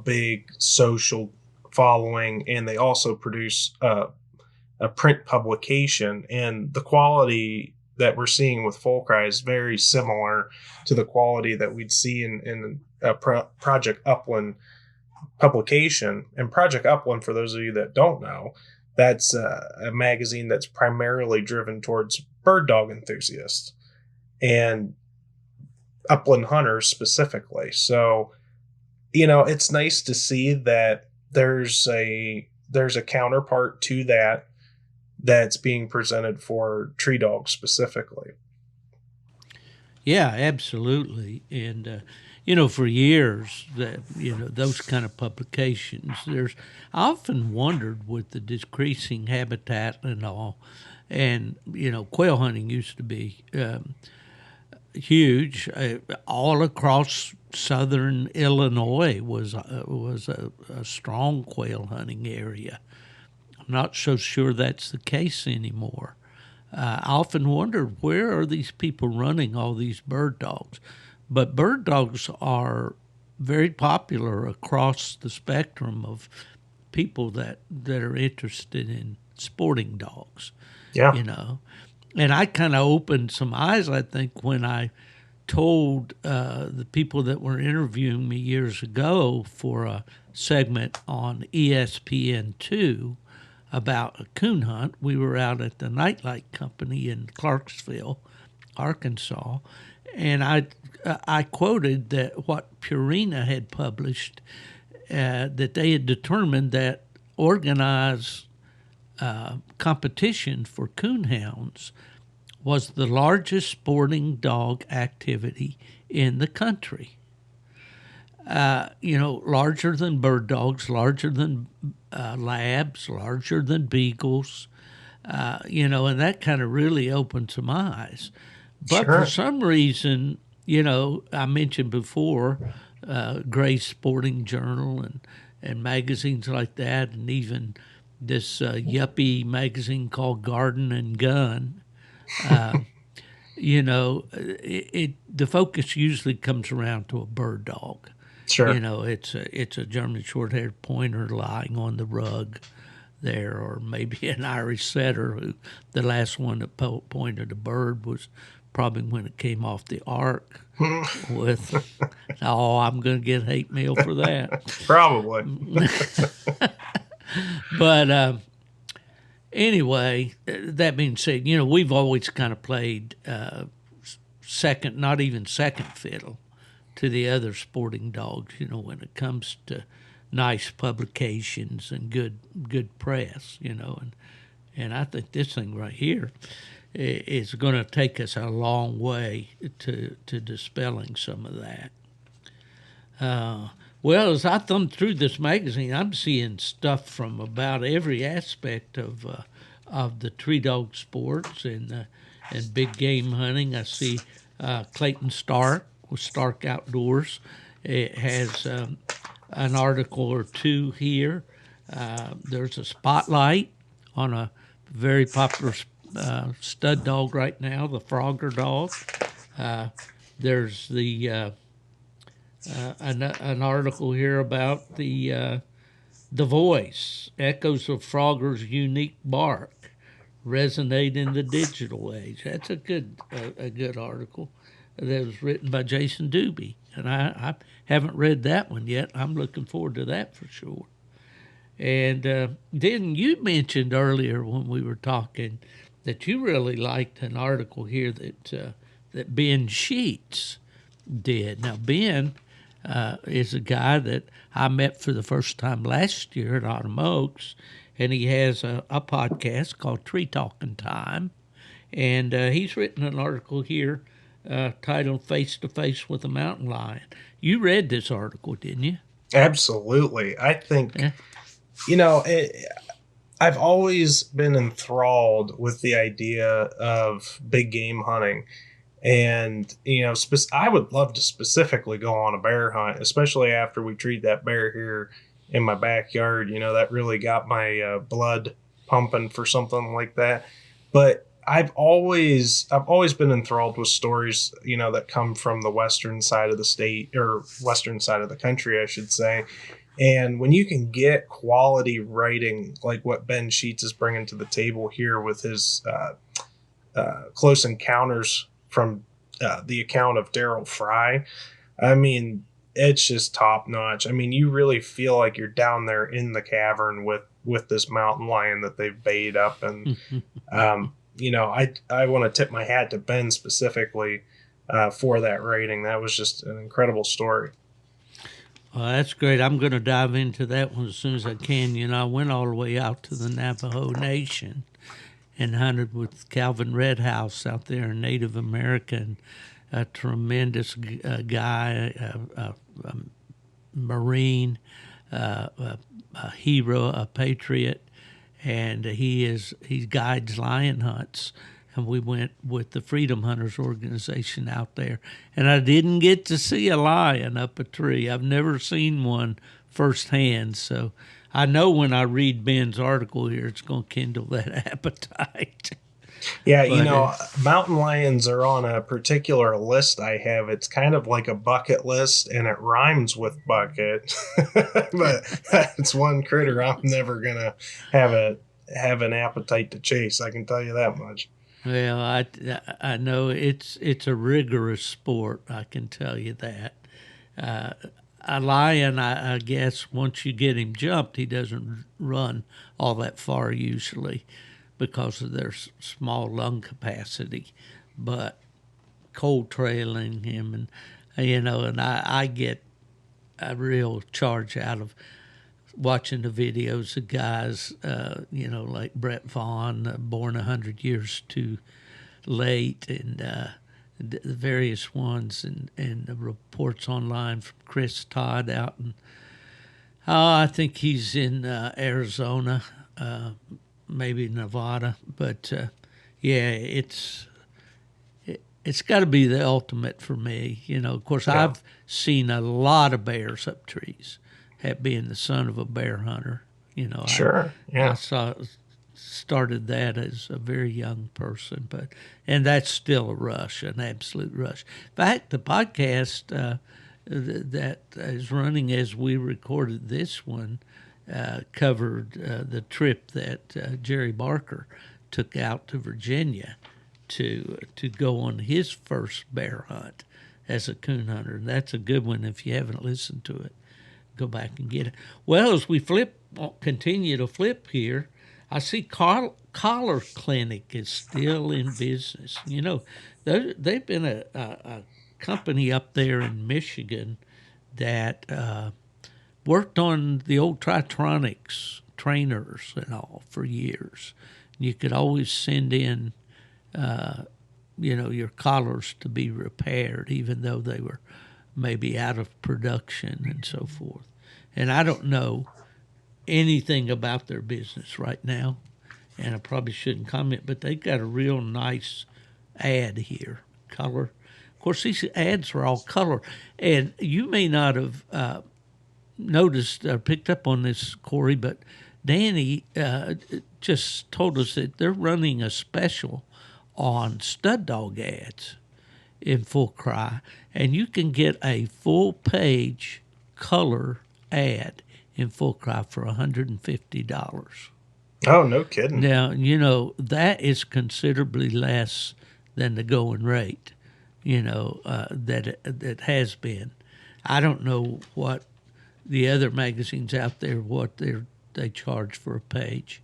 big social following, and they also produce a print publication, and the quality that we're seeing with Full Cry is very similar to the quality that we'd see in a Project Upland publication. And Project Upland, for those of you that don't know, that's a magazine that's primarily driven towards bird dog enthusiasts and upland hunters specifically. So, it's nice to see that there's a counterpart to that's being presented for tree dogs specifically. Yeah, absolutely. And, for years, that those kind of publications, I often wondered with the decreasing habitat and all, and, quail hunting used to be huge. All across southern Illinois was a strong quail hunting area. I'm not so sure that's the case anymore. I often wondered, where are these people running all these bird dogs? But bird dogs are very popular across the spectrum of people that are interested in sporting dogs. Yeah. And I kind of opened some eyes, I think, when I told the people that were interviewing me years ago for a segment on ESPN2 about a coon hunt. We were out at the Nightlight Company in Clarksville, Arkansas, and I quoted that what Purina had published, that they had determined that organized competition for coonhounds was the largest sporting dog activity in the country. Larger than bird dogs, larger than labs, larger than beagles, and that kind of really opened some eyes. But Sure. for some reason, I mentioned before, Gray's Sporting Journal and magazines like that, and even this yuppie magazine called Garden and Gun. The focus usually comes around to a bird dog. Sure. It's a German short-haired pointer lying on the rug there, or maybe an Irish setter who the last one that pointed a bird was probably when it came off the ark with, I'm going to get hate mail for that. Probably. But anyway, that being said, we've always kind of played second, not even second fiddle to the other sporting dogs, when it comes to nice publications and good press, and I think this thing right here is going to take us a long way to dispelling some of that. Well, as I thumb through this magazine, I'm seeing stuff from about every aspect of the tree dog sports and big game hunting. I see Clayton Stark with Stark Outdoors. It has an article or two here. There's a spotlight on a very popular stud dog right now, the Frogger dog. There's the an article here about the voice, echoes of Frogger's unique bark, resonate in the digital age. That's a good article that was written by Jason Duby, and I haven't read that one yet. I'm looking forward to that for sure. And then you mentioned earlier when we were talking that you really liked an article here that Ben Sheets did. Now, Ben is a guy that I met for the first time last year at Autumn Oaks, and he has a podcast called Tree Talking Time, and he's written an article here titled Face to Face with a Mountain Lion. You read this article, didn't you? Absolutely. I think, I've always been enthralled with the idea of big game hunting. And, I would love to specifically go on a bear hunt, especially after we treat that bear here in my backyard. That really got my blood pumping for something like that. But I've always been enthralled with stories, that come from the western side of the state, or western side of the country, I should say. And when you can get quality writing like what Ben Sheets is bringing to the table here with his Close Encounters from the account of Daryl Fry, I mean, it's just top notch. I mean, you really feel like you're down there in the cavern with this mountain lion that they've bait up, and I want to tip my hat to Ben specifically for that rating. That was just an incredible story. Well, that's great. I'm going to dive into that one as soon as I can. I went all the way out to the Navajo Nation and hunted with Calvin Redhouse out there, a Native American, a tremendous guy, a Marine, a hero, a patriot, and he guides lion hunts. And we went with the Freedom Hunters organization out there. And I didn't get to see a lion up a tree. I've never seen one firsthand. So I know when I read Ben's article here, it's going to kindle that appetite. Yeah, mountain lions are on a particular list I have. It's kind of like a bucket list, and it rhymes with bucket. But it's one critter I'm never going to have an appetite to chase. I can tell you that much. Well, I know it's a rigorous sport. I can tell you that. A lion, I guess, once you get him jumped, he doesn't run all that far usually because of their small lung capacity. But cold trailing him, and I get a real charge out of watching the videos of guys, like Brett Vaughn, born 100 years too late, and the various ones, and the reports online from Chris Todd out in, I think he's in Arizona, maybe Nevada, but it's got to be the ultimate for me. Of course, yeah. I've seen a lot of bears up trees. Being the son of a bear hunter, Sure, yeah. I started that as a very young person, and that's still a rush, an absolute rush. In fact, the podcast that is running as we recorded this one covered the trip that Jerry Barker took out to Virginia to go on his first bear hunt as a coon hunter, and that's a good one if you haven't listened to it. Go back and get it. Well, as we continue to flip here, I see Collar Clinic is still in business. They've been a company up there in Michigan that worked on the old Tritronics trainers and all for years. You could always send in, your collars to be repaired, even though they were maybe out of production and so forth. And I don't know anything about their business right now, and I probably shouldn't comment, but they've got a real nice ad here, color. Of course, these ads are all color, and you may not have noticed or picked up on this, Cory, but Dani just told us that they're running a special on stud dog ads in Full Cry, and you can get a full-page color ad in Full Cry for $150. Oh, no kidding. Now, that is considerably less than the going rate, that has been. I don't know what the other magazines out there, what they charge for a page.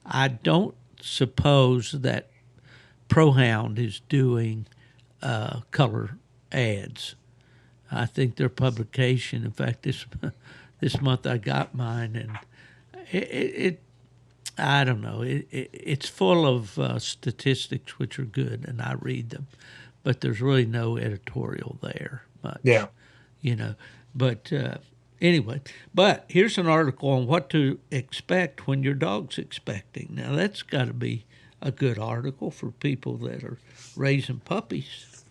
I don't suppose that ProHound is doing color ads. I think their publication, in fact, this month I got mine, and it I don't know. It's full of statistics, which are good, and I read them, but there's really no editorial there much. Yeah. But Anyway, but here's an article on what to expect when your dog's expecting. Now, that's got to be a good article for people that are raising puppies.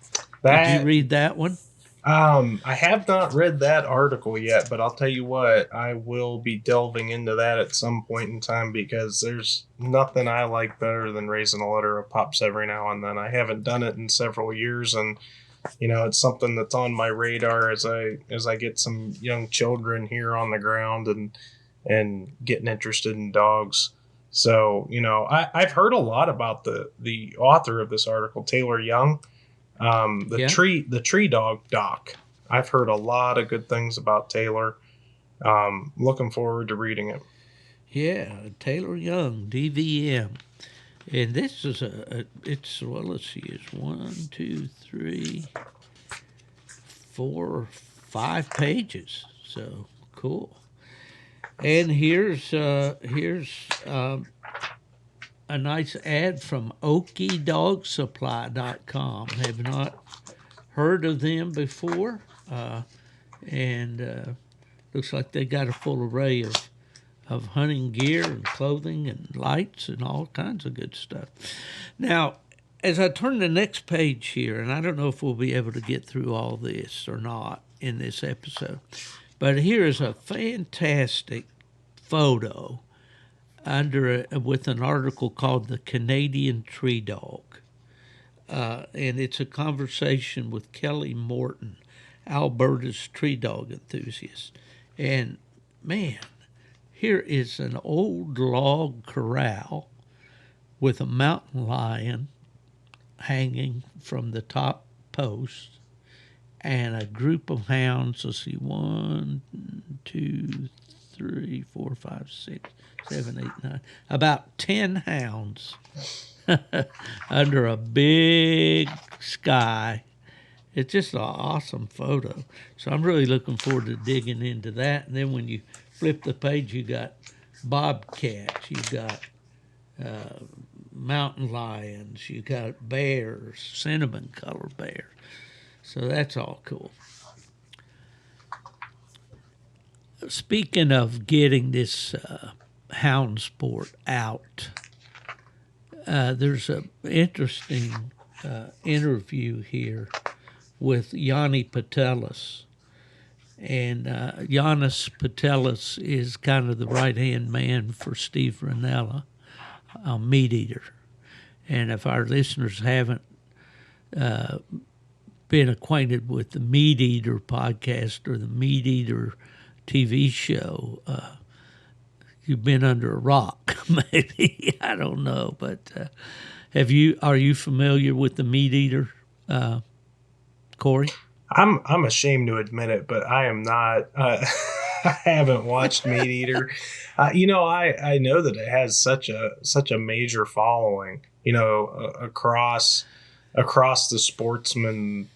Did you read that one? I have not read that article yet, but I'll tell you what, I will be delving into that at some point in time because there's nothing I like better than raising a litter of pups every now and then. I haven't done it in several years, and it's something that's on my radar as I get some young children here on the ground and getting interested in dogs. So, I've heard a lot about the author of this article, Taylor Young. The tree dog doc. I've heard a lot of good things about Taylor. Looking forward to reading it. Yeah, Taylor Young, DVM. And this is let's see, it's 1, 2, 3, 4, 5 pages. So cool. And here's a nice ad from OkieDogSupply.com. Have not heard of them before, and looks like they got a full array of hunting gear and clothing and lights and all kinds of good stuff. Now, as I turn the next page here, and I don't know if we'll be able to get through all this or not in this episode, but here is a fantastic photo with an article called "The Canadian Tree Dog," and it's a conversation with Kelly Morton, Alberta's tree dog enthusiast. And man, here is an old log corral with a mountain lion hanging from the top post and a group of hounds. Let's see, 1, 2, 3, 4, 5, 6, 7, 8, 9. About 10 hounds under a big sky. It's just an awesome photo. So I'm really looking forward to digging into that. And then when you flip the page, you got bobcats, you got mountain lions, you got bears, cinnamon color bears. So that's all cool. Speaking of getting this hound sport out, there's an interesting interview here with Yanni Patelis. And Giannis Patelis is kind of the right-hand man for Steve Ranella, a meat eater. And if our listeners haven't been acquainted with the Meat Eater podcast or the Meat Eater TV show, you've been under a rock, maybe. I don't know. But are you familiar with the Meat Eater, Cory? I'm ashamed to admit it, but I am not. I haven't watched Meat Eater. I know that it has such a major following. Across the sportsman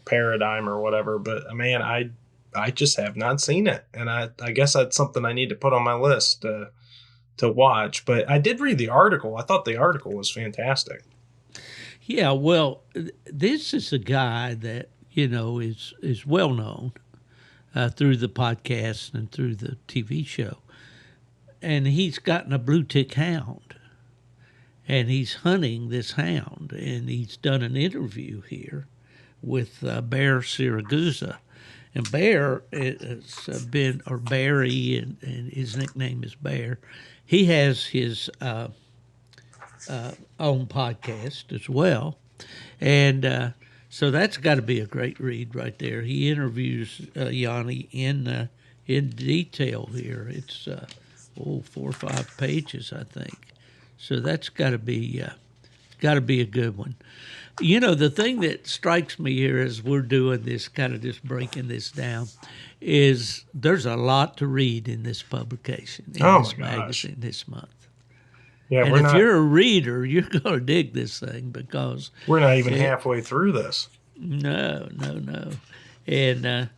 paradigm or whatever. But man, I just have not seen it, and I guess that's something I need to put on my list to watch. But I did read the article. I thought the article was fantastic. Yeah, well, this is a guy that is well known through the podcast and through the TV show. And he's gotten a blue tick hound, and he's hunting this hound. And he's done an interview here with Bear Siragusa. And Bear has been, or Barry, and his nickname is Bear. He has his own podcast as well. And so that's got to be a great read right there. He interviews Yanni in detail here. It's 4 or 5 pages, I think. So that's got to be a good one. The thing that strikes me here as we're doing this, kind of just breaking this down, is there's a lot to read in this publication, in this magazine this month. Yeah, and if you're a reader, you're going to dig this thing because we're not even halfway through this. No. And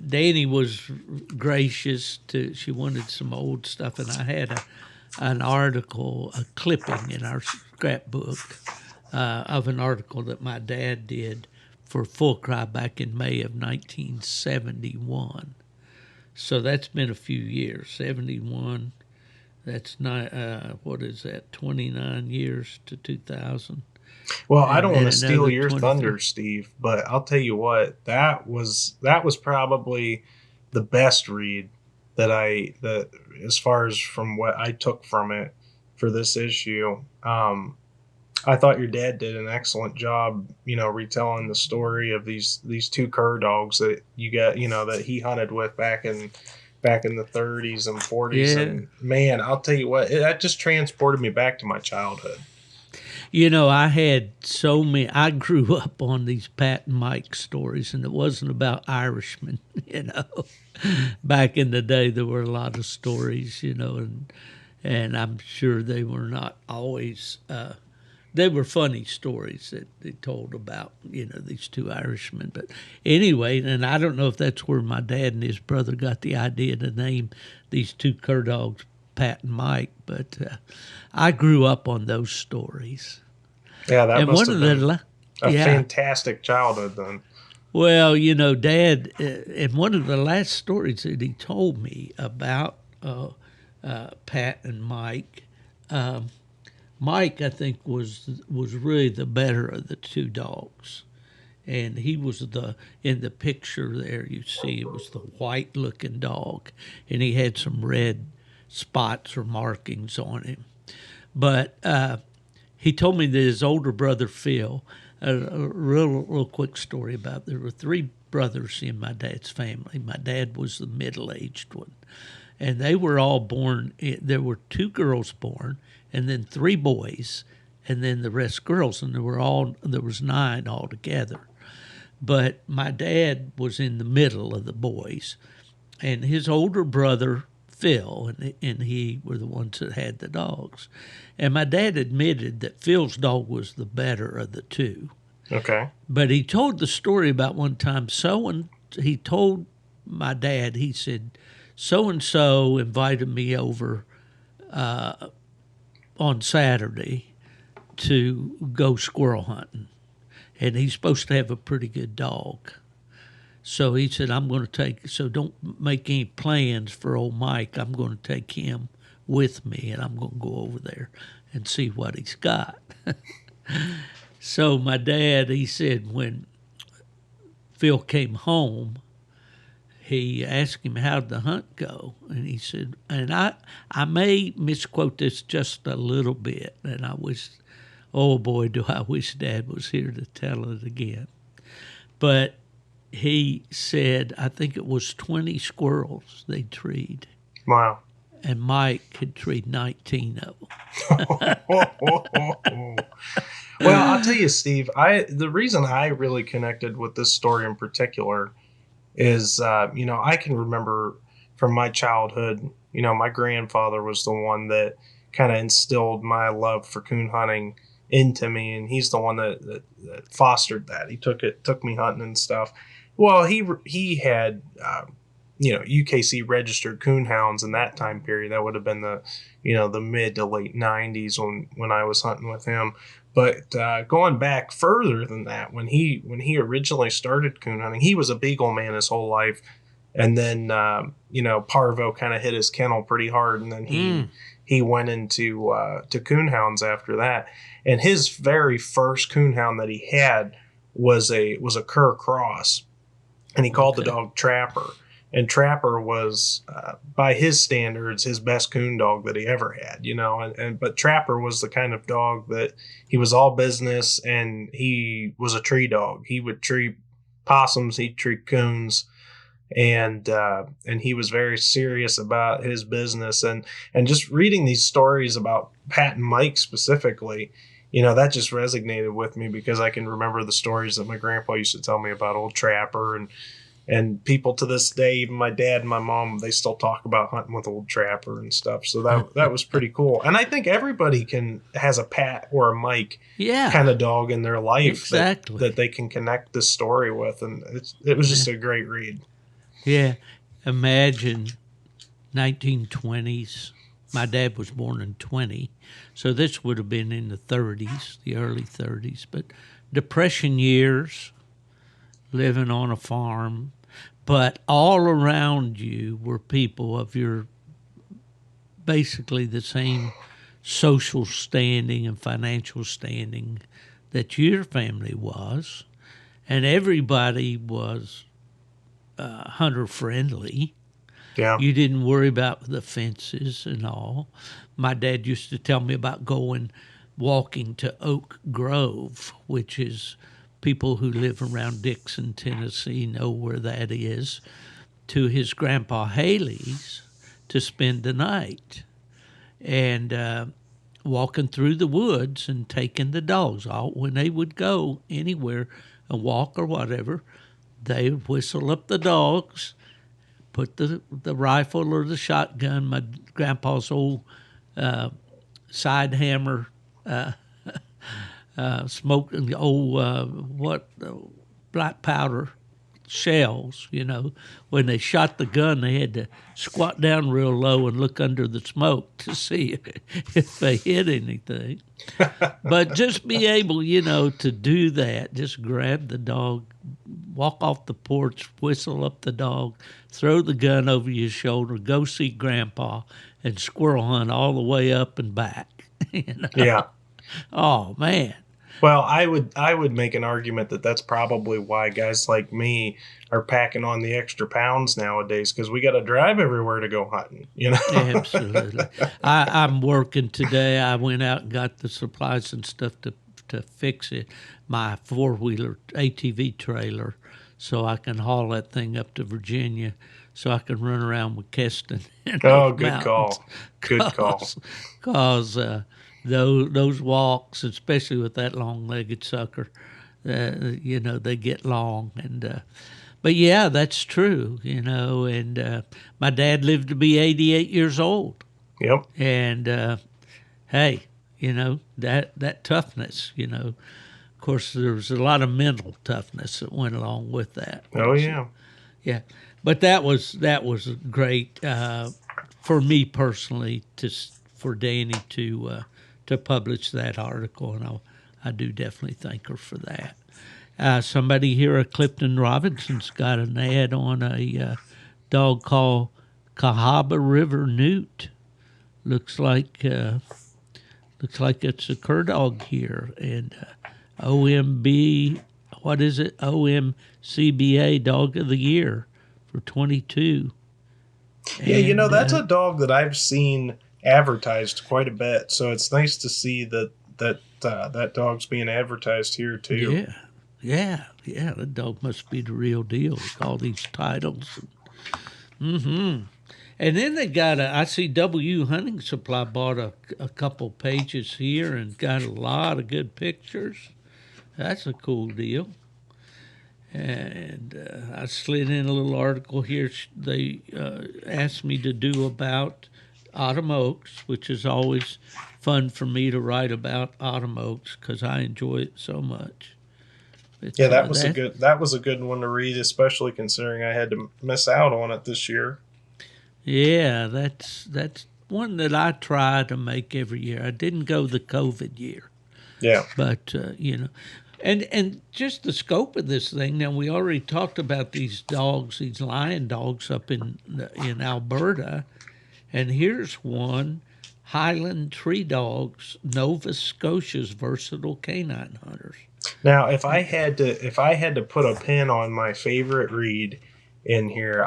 Dani was gracious she wanted some old stuff, and I had an article, a clipping in our scrapbook of an article that my dad did for Full Cry back in May of 1971. So that's been a few years. 71. That's not what is that? 29 years to 2000, Well, I and don't want then to steal another your 23. thunder, Steve, but I'll tell you what, that was probably the best read that as far as from what I took from it for this issue. I thought your dad did an excellent job, retelling the story of these two cur dogs that you got, that he hunted with back in the 30s and 40s. Yeah. And man, I'll tell you what, that just transported me back to my childhood. I had so many. I grew up on these Pat and Mike stories, and it wasn't about Irishmen. Back in the day, there were a lot of stories, and I'm sure they were not always. They were funny stories that they told about, these two Irishmen. But anyway, and I don't know if that's where my dad and his brother got the idea to name these two cur dogs Pat and Mike, but I grew up on those stories. Yeah, that And must one have of been a yeah, fantastic childhood then. well, Dad, and one of the last stories that he told me about Pat and Mike, Mike, I think, was really the better of the two dogs. And he was in the picture there, you see, it was the white looking dog, and he had some red spots or markings on him. But he told me that his older brother Phil, a real quick story about, there were three brothers in my dad's family. My dad was the middle-aged one, and they were all born. There were two girls born, and then three boys, and then the rest girls, and there was 9 altogether. But my dad was in the middle of the boys, and his older brother Phil and he were the ones that had the dogs. And my dad admitted that Phil's dog was the better of the two. Okay. But he told the story about one time. He told my dad, he said, so and so invited me over on Saturday to go squirrel hunting, and he's supposed to have a pretty good dog. So he said, so don't make any plans for old Mike. I'm going to take him with me, and I'm going to go over there and see what he's got. So my dad, he said, when Phil came home, he asked him, how'd the hunt go? And he said, and I may misquote this just a little bit, and I wish, oh boy, do I wish Dad was here to tell it again. But he said, I think it was 20 squirrels they treed. Wow. And Mike had treed 19 of them. Well, I'll tell you, Steve, the reason I really connected with this story in particular is, I can remember from my childhood, my grandfather was the one that kind of instilled my love for coon hunting into me, and he's the one that fostered that. He took me hunting and stuff. Well, he had UKC registered coon hounds in that time period. That would have been the mid to late 90s when I was hunting with him. But going back further than that, when he originally started coon hunting, he was a beagle man his whole life, and then parvo kind of hit his kennel pretty hard, and then he went into to coon hounds after that. And his very first coon hound that he had was a cur cross, and he called the dog Trapper. And Trapper was, by his standards, his best coon dog that he ever had, but Trapper was the kind of dog that he was all business, and he was a tree dog. He would tree possums, he'd tree coons, and he was very serious about his business. And just reading these stories about Pat and Mike specifically, that just resonated with me, because I can remember the stories that my grandpa used to tell me about old Trapper, and people to this day, even my dad and my mom, they still talk about hunting with old Trapper and stuff. So that was pretty cool. And I think everybody has a Pat or a Mike kind of dog in their life that they can connect this story with. And it was just a great read. Yeah. Imagine 1920s. My dad was born in 20. So this would have been in the 30s, the early 30s. But Depression years, living on a farm. but all around you were people of your basically the same social standing and financial standing that your family was, and everybody was hunter friendly. Yeah. You didn't worry about the fences and all. My dad used to tell me about going walking to Oak Grove, which is people who live around Dixon, Tennessee know where that is, to his grandpa Haley's to spend the night. And walking through the woods and taking the dogs out. When they would go anywhere, a walk or whatever, they would whistle up the dogs, put the rifle or the shotgun, my grandpa's old side hammer, smoking old black powder shells, when they shot the gun, they had to squat down real low and look under the smoke to see if they hit anything. But just be able, to do that, just grab the dog, walk off the porch, whistle up the dog, throw the gun over your shoulder, go see Grandpa, and squirrel hunt all the way up and back. Yeah. Oh, man. Well, I would make an argument that that's probably why guys like me are packing on the extra pounds nowadays, because we got to drive everywhere to go hunting. Absolutely. I'm working today. I went out and got the supplies and stuff to fix it, my 4-wheeler ATV trailer, so I can haul that thing up to Virginia, so I can run around with Keston. Oh, good call. Good call. Because those walks, especially with that long-legged sucker, they get long. But yeah, that's true, and my dad lived to be 88 years old. Yep. And hey, that toughness, of course, there was a lot of mental toughness that went along with that. Oh, yeah. Yeah. But that was great for me personally, for Dani to publish that article, and I do definitely thank her for that. Somebody here at Clifton Robinson's got an ad on a dog called Cahaba River Newt. Looks like it's a cur dog here, and OMB, what is it? OMCBA Dog of the Year for 22. Yeah, that's a dog that I've seen advertised quite a bit, so it's nice to see that dog's being advertised here too. Yeah, that dog must be the real deal with all these titles. And then they got I see W Hunting Supply bought a couple pages here and got a lot of good pictures. That's a cool deal. And I slid in a little article here they asked me to do about autumn oaks, which is always fun for me to write about autumn oaks because I enjoy it so much. But, yeah, that was a good one to read, especially considering I had to miss out on it this year. Yeah, that's one that I try to make every year. I didn't go the COVID year. Yeah. But, and just the scope of this thing. Now, we already talked about these dogs, these lion dogs up in Alberta. And here's one, Highland Tree Dogs, Nova Scotia's versatile canine hunters. Now, if I had to put a pin on my favorite read in here,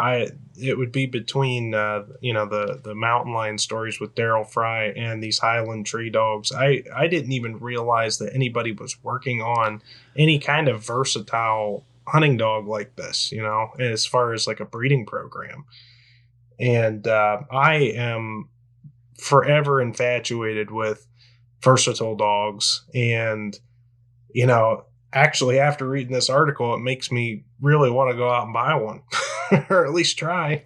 it would be between the mountain lion stories with Daryl Fry and these Highland Tree Dogs. I didn't even realize that anybody was working on any kind of versatile hunting dog like this, as far as like a breeding program. And I am forever infatuated with versatile dogs. And, actually after reading this article, it makes me really want to go out and buy one or at least try.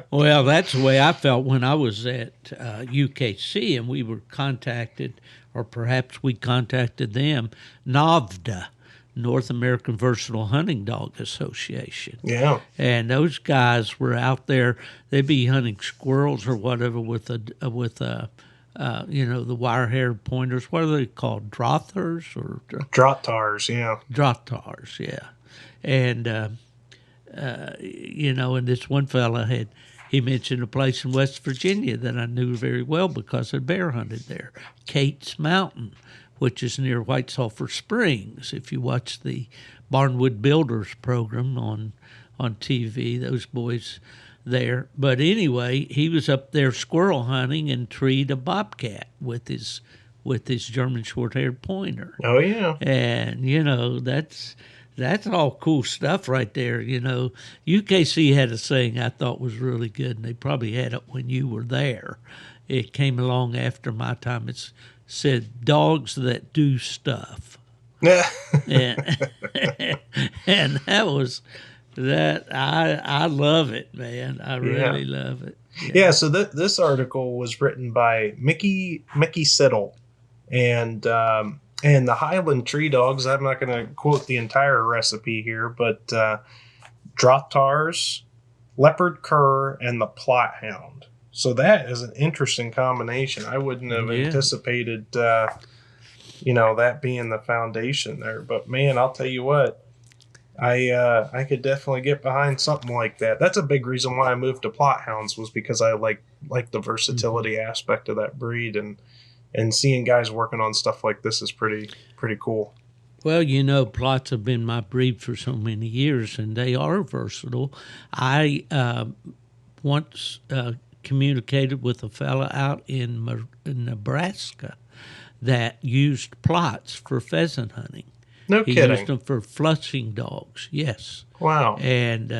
Well, that's the way I felt when I was at UKC and we were contacted, or perhaps we contacted them, NAVDA, North American Versatile Hunting Dog Association. Yeah. And those guys were out there. They'd be hunting squirrels or whatever with the wire-haired pointers. What are they called? Drothers or Drottars, yeah. Drottars, yeah. And And this one fella he mentioned a place in West Virginia that I knew very well because I bear hunted there, Cates Mountain, which is near White Sulphur Springs. If you watch the Barnwood Builders program on TV, those boys there. But anyway, he was up there squirrel hunting and treed a bobcat with his German short-haired pointer. Oh yeah. And that's all cool stuff right there. UKC had a saying I thought was really good, and they probably had it when you were there. It came along after my time. It said dogs that do stuff. Yeah. and that was that. I love it, man. I really love it. Yeah. So this article was written by Mickey Siddle, and the Highland Tree Dogs. I'm not going to quote the entire recipe here, but Drottars, Leopard Cur, and the Plot Hound. So that is an interesting combination. I wouldn't have anticipated, that being the foundation there. But man, I'll tell you what, I could definitely get behind something like that. That's a big reason why I moved to Plot Hounds, was because I like the versatility aspect of that breed, and seeing guys working on stuff like this is pretty cool. Well, plots have been my breed for so many years, and they are versatile. I once communicated with a fella out in Nebraska that used plots for pheasant hunting. No he kidding. used them for flushing dogs, yes. Wow. And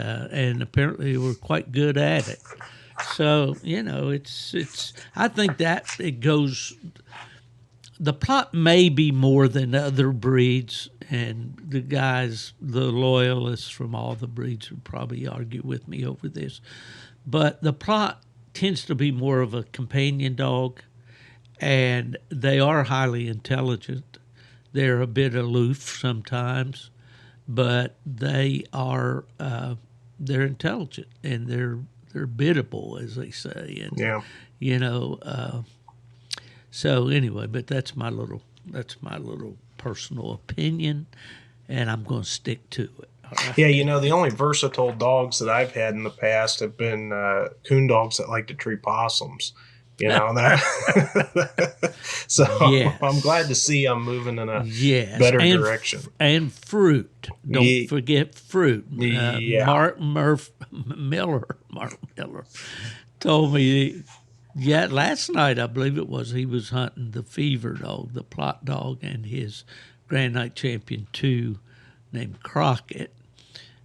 apparently they were quite good at it. So, it's I think that it goes, the plot may be more than other breeds, and the loyalists from all the breeds would probably argue with me over this, but the plot tends to be more of a companion dog, and they are highly intelligent. They're a bit aloof sometimes, but they are they're intelligent, and they're biddable, as they say. And so anyway, but that's my little personal opinion, and I'm going to stick to it. Right? Yeah, the only versatile dogs that I've had in the past have been coon dogs that like to tree possums. That. So yes. I'm glad to see I'm moving in a better direction. And fruit. Don't forget fruit. Mark Miller told me, last night I believe it was, he was hunting the Fever dog, the plot dog, and his Grand Night Champion 2 named Crockett.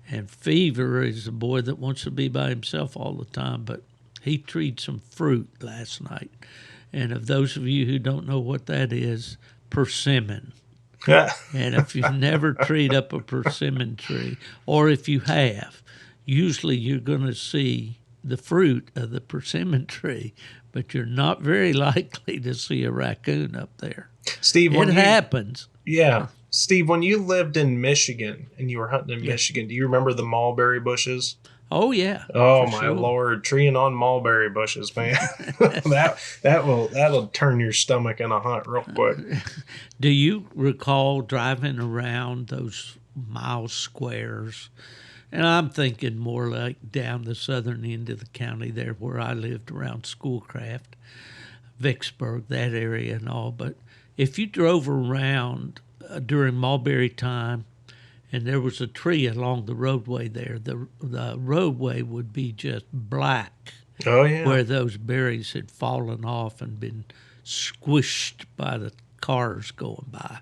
And Fever is a boy that wants to be by himself all the time, but he treed some fruit last night. And of those of you who don't know what that is, persimmon. And if you've never treed up a persimmon tree, or if you have, usually you're going to see the fruit of the persimmon tree, but you're not very likely to see a raccoon up there. Steve, it happens. Yeah. Steve, when you lived in Michigan and you were hunting in Michigan, do you remember the mulberry bushes? Oh yeah. Oh my Lord, treeing on mulberry bushes, man. that'll turn your stomach in a hunt real quick. Do you recall driving around those mile squares? And I'm thinking more like down the southern end of the county there where I lived, around Schoolcraft, Vicksburg, that area and all. But if you drove around during mulberry time, and there was a tree along the roadway there, the roadway would be just black. Oh, yeah. Where those berries had fallen off and been squished by the cars going by,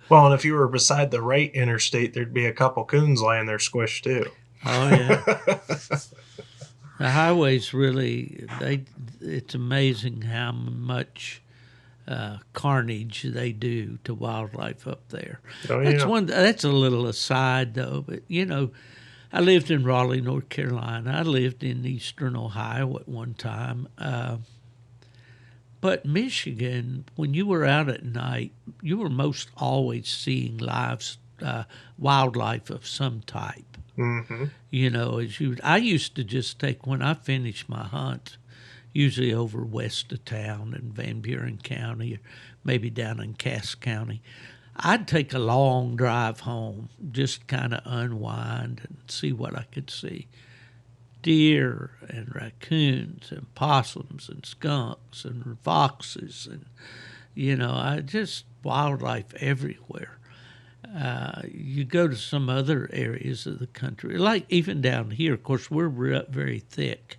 Well, and if you were beside the right interstate, there'd be a couple coons laying there squished, too. Oh, yeah. The highways really, it's amazing how much carnage they do to wildlife up there. Oh, yeah. That's a little aside, though. But I lived in Raleigh, North Carolina. I lived in eastern Ohio at one time. But Michigan, when you were out at night, you were most always seeing wildlife of some type. Mm-hmm. I used to just take, when I finished my hunt, usually over west of town in Van Buren County, or maybe down in Cass County, I'd take a long drive home, just kind of unwind and see what I could see. Deer and raccoons and possums and skunks and foxes and I just wildlife everywhere. You go to some other areas of the country, like even down here. Of course, we're very thick,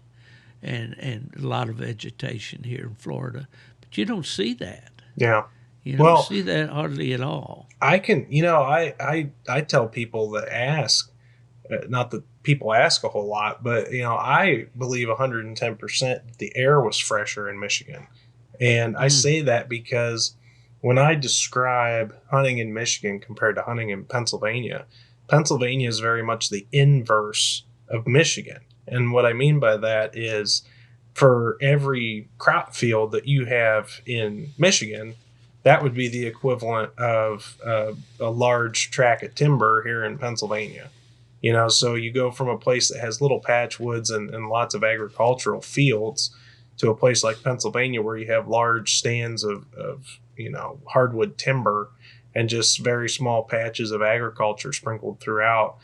and a lot of vegetation here in Florida, but you don't see that. Yeah. You don't see that hardly at all. I can, I tell people that ask, not that people ask a whole lot, but I believe 110% the air was fresher in Michigan. And I say that because when I describe hunting in Michigan compared to hunting in Pennsylvania, Pennsylvania is very much the inverse of Michigan. And what I mean by that is for every crop field that you have in Michigan, that would be the equivalent of a large tract of timber here in Pennsylvania. So you go from a place that has little patch woods and lots of agricultural fields to a place like Pennsylvania where you have large stands of hardwood timber and just very small patches of agriculture sprinkled throughout.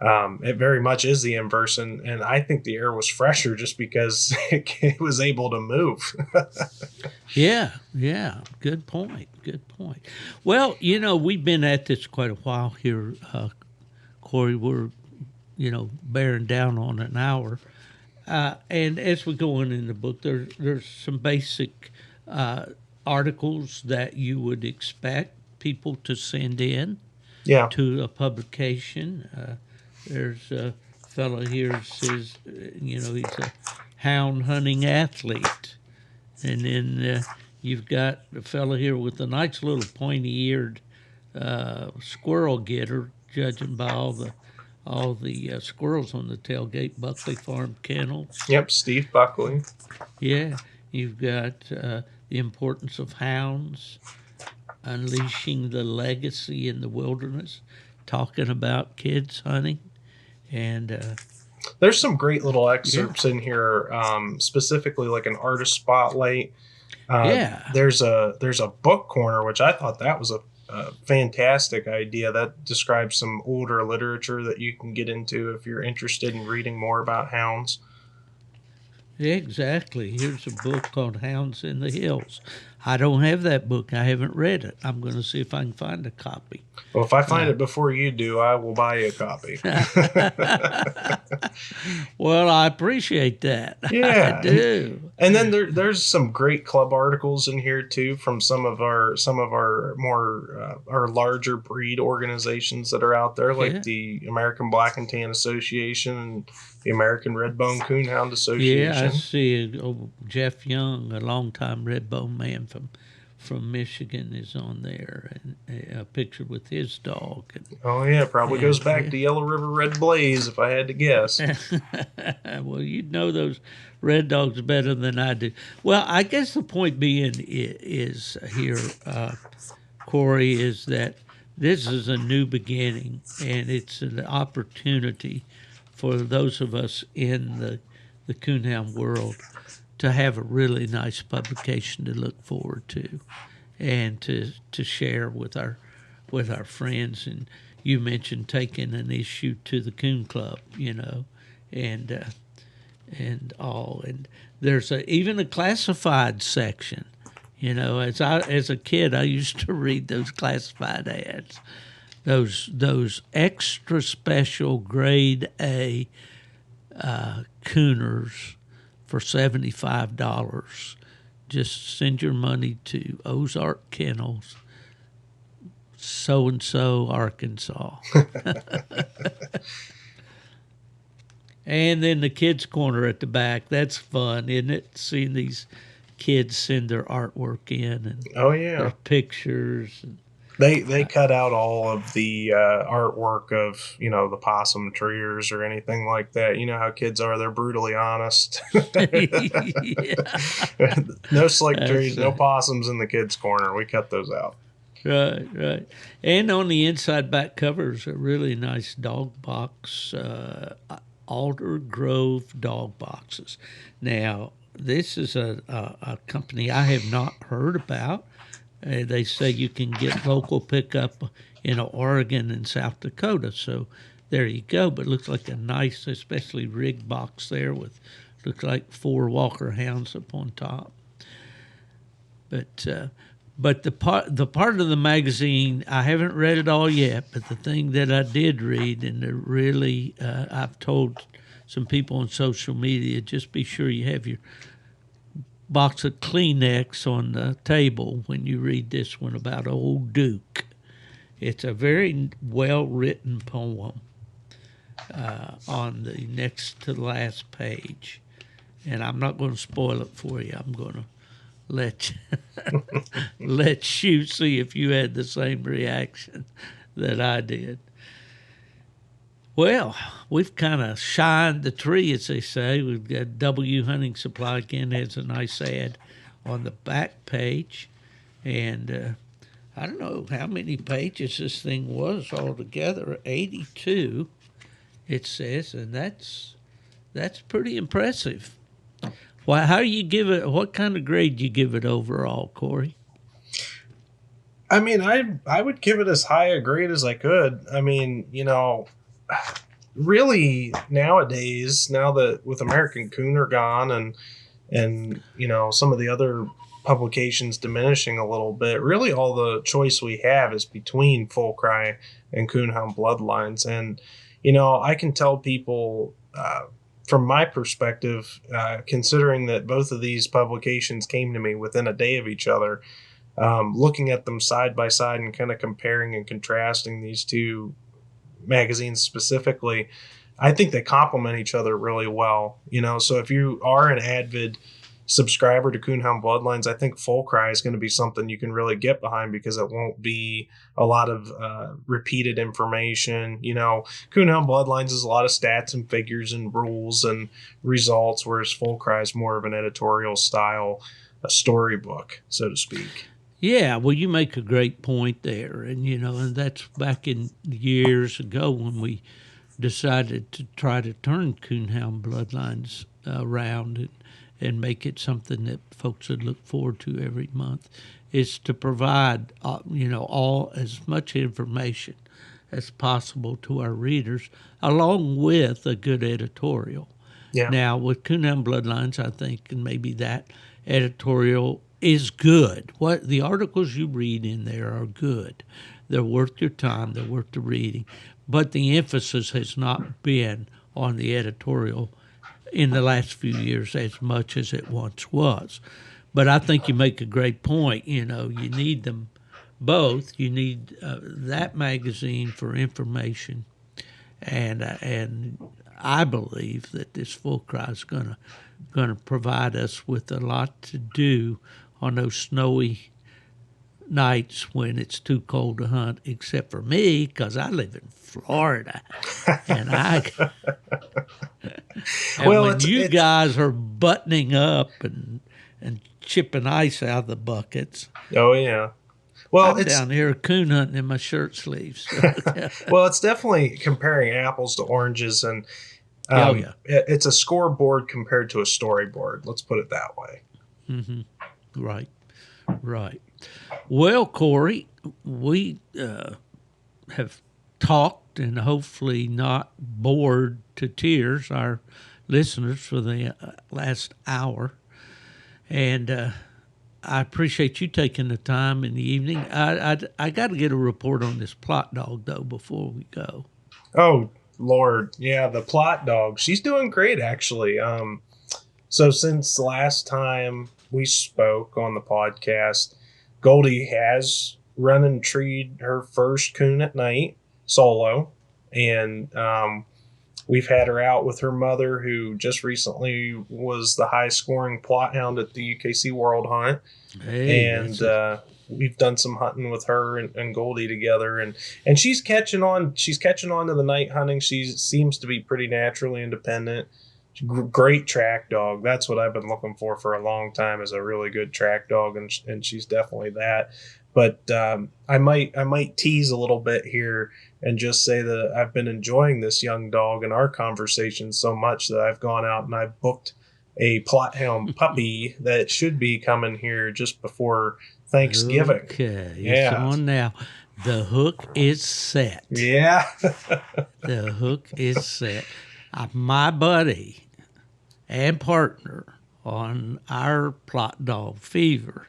It very much is the inverse, and I think the air was fresher just because it was able to move. Yeah, good point. Well, we've been at this quite a while here, Cory. We're, bearing down on an hour. And as we go on in the book, there's some basic articles that you would expect people to send in to a publication. There's a fellow here who says, he's a hound hunting athlete. And then you've got a fellow here with a nice little pointy-eared squirrel getter, judging by all the squirrels on the tailgate, Buckley Farm Kennels. Yep, Steve Buckley. Yeah, you've got the importance of hounds, unleashing the legacy in the wilderness, talking about kids hunting, and there's some great little excerpts in here, specifically like an artist spotlight. There's a book corner, which I thought that was a fantastic idea. That describes some older literature that you can get into if you're interested in reading more about hounds. Exactly. Here's a book called Hounds in the Hills. I don't have that book. I haven't read it. I'm going to see if I can find a copy. Well, if I find it before you do, I will buy you a copy. Well, I appreciate that. Yeah, I do. And then there's some great club articles in here too from some of our more our larger breed organizations that are out there, like the American Black and Tan Association and the American Redbone Coonhound Association. Yeah, I see Jeff Young, a longtime Redbone man from Michigan, is on there, and a picture with his dog. Probably goes back to Yellow River Red Blaze, if I had to guess. Well, you'd know those red dogs better than I do. Well, I guess the point being is here, Cory, is that this is a new beginning, and it's an opportunity for those of us in the coonhound world to have a really nice publication to look forward to and to share with our friends. And you mentioned taking an issue to the Coon Club, and all. And there's even a classified section. As a kid, I used to read those classified ads, those extra special grade A cooners for $75. Just send your money to Ozark Kennels, so-and-so, Arkansas. And then the kids' corner at the back. That's fun, isn't it? Seeing these kids send their artwork in and their pictures. And, They cut out all of the artwork of, the possum treers or anything like that. You know how kids are. They're brutally honest. No slick trees, no possums in the kids' corner. We cut those out. Right. And on the inside back covers a really nice dog box, Alder Grove dog boxes. Now, this is a company I have not heard about. They say you can get local pickup in Oregon and South Dakota. So there you go. But it looks like a nice, especially rigged box there with looks like 4 Walker hounds up on top. But the part of the magazine I haven't read it all yet. But the thing that I did read, and it really I've told some people on social media, just be sure you have your box of Kleenex on the table when you read this one about Old Duke. It's a very well written poem on the next to the last page, and I'm not going to spoil it for you. I'm going to let you see if you had the same reaction that I did. Well, we've kind of shined the tree, as they say. We've got W Hunting Supply again has a nice ad on the back page, and I don't know how many pages this thing was altogether. 82, it says, and that's pretty impressive. Well, how do you give it? What kind of grade do you give it overall, Cory? I mean, I would give it as high a grade as I could. I mean, really nowadays, now that with American Cooner gone and some of the other publications diminishing a little bit, really all the choice we have is between Full Cry and Coonhound Bloodlines. And I can tell people from my perspective, considering that both of these publications came to me within a day of each other, looking at them side by side and kind of comparing and contrasting these two magazines specifically, I think they complement each other really well. So if you are an avid subscriber to Coonhound Bloodlines, I think Full Cry is going to be something you can really get behind because it won't be a lot of repeated information. Coonhound Bloodlines is a lot of stats and figures and rules and results, whereas Full Cry is more of an editorial style, a storybook, so to speak. Yeah, well, you make a great point there, and that's back in years ago when we decided to try to turn Coonhound Bloodlines around and make it something that folks would look forward to every month, is to provide, all as much information as possible to our readers, along with a good editorial. Yeah. Now, with Coonhound Bloodlines, I think, and maybe that editorial is good. What the articles you read in there are good. They're worth your time. They're worth the reading. But the emphasis has not been on the editorial in the last few years as much as it once was. But I think you make a great point. You need them both. You need that magazine for information, and I believe that this Full Cry is going to provide us with a lot to do on those snowy nights when it's too cold to hunt, except for me, because I live in Florida, and when you guys are buttoning up and chipping ice out of the buckets. Oh yeah. Well, I'm down here coon hunting in my shirt sleeves. Well, it's definitely comparing apples to oranges, and it's a scoreboard compared to a storyboard. Let's put it that way. Mm-hmm. Right. Well, Cory, we have talked and hopefully not bored to tears our listeners for the last hour. And I appreciate you taking the time in the evening. I got to get a report on this plot dog, though, before we go. Oh, Lord. Yeah, the plot dog. She's doing great, actually. So since the last time we spoke on the podcast, Goldie has run and treed her first coon at night solo. And we've had her out with her mother, who just recently was the high scoring plot hound at the UKC World Hunt. We've done some hunting with her and Goldie together, and she's catching on. She's catching on to the night hunting. She seems to be pretty naturally independent. Great track dog. That's what I've been looking for a long time, is a really good track dog, and she's definitely that. But I might tease a little bit here and just say that I've been enjoying this young dog and our conversations so much that I've gone out and I've booked a plot hound puppy that should be coming here just before Thanksgiving. Okay, it's on now. The hook is set. Yeah. The hook is set. My buddy and partner on our plot dog Fever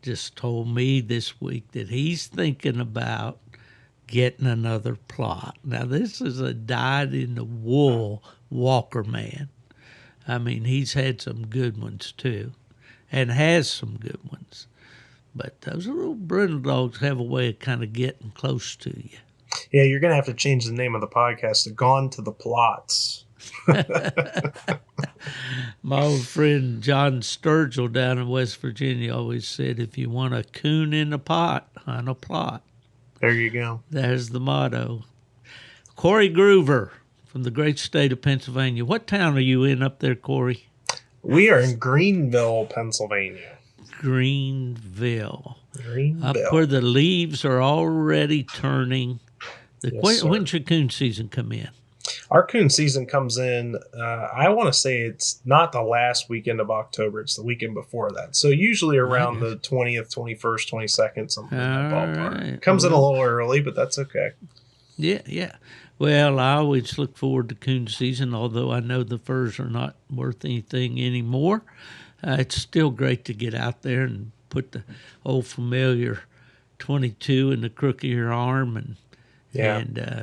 just told me this week that he's thinking about getting another plot. Now, this is a dyed-in-the-wool Walker man. I mean, he's had some good ones, too, and has some good ones. But those little brindle dogs have a way of kind of getting close to you. Yeah, you're going to have to change the name of the podcast to Gone to the Plots. My old friend John Sturgill down in West Virginia always said, if you want a coon in a pot, hunt a plot. There you go. There's the motto. Cory Gruver from the great state of Pennsylvania. What town are you in up there, Cory? We are in Greenville, Pennsylvania. Greenville. Greenville. Up where the leaves are already turning. Yes, when should coon season come in? Our coon season comes in, I want to say it's not the last weekend of October. It's the weekend before that. So usually around the 20th, 21st, 22nd, something in that ballpark. Right. Comes in a little early, but that's okay. Yeah. Well, I always look forward to coon season, although I know the furs are not worth anything anymore. It's still great to get out there and put the old familiar 22 in the crook of your arm and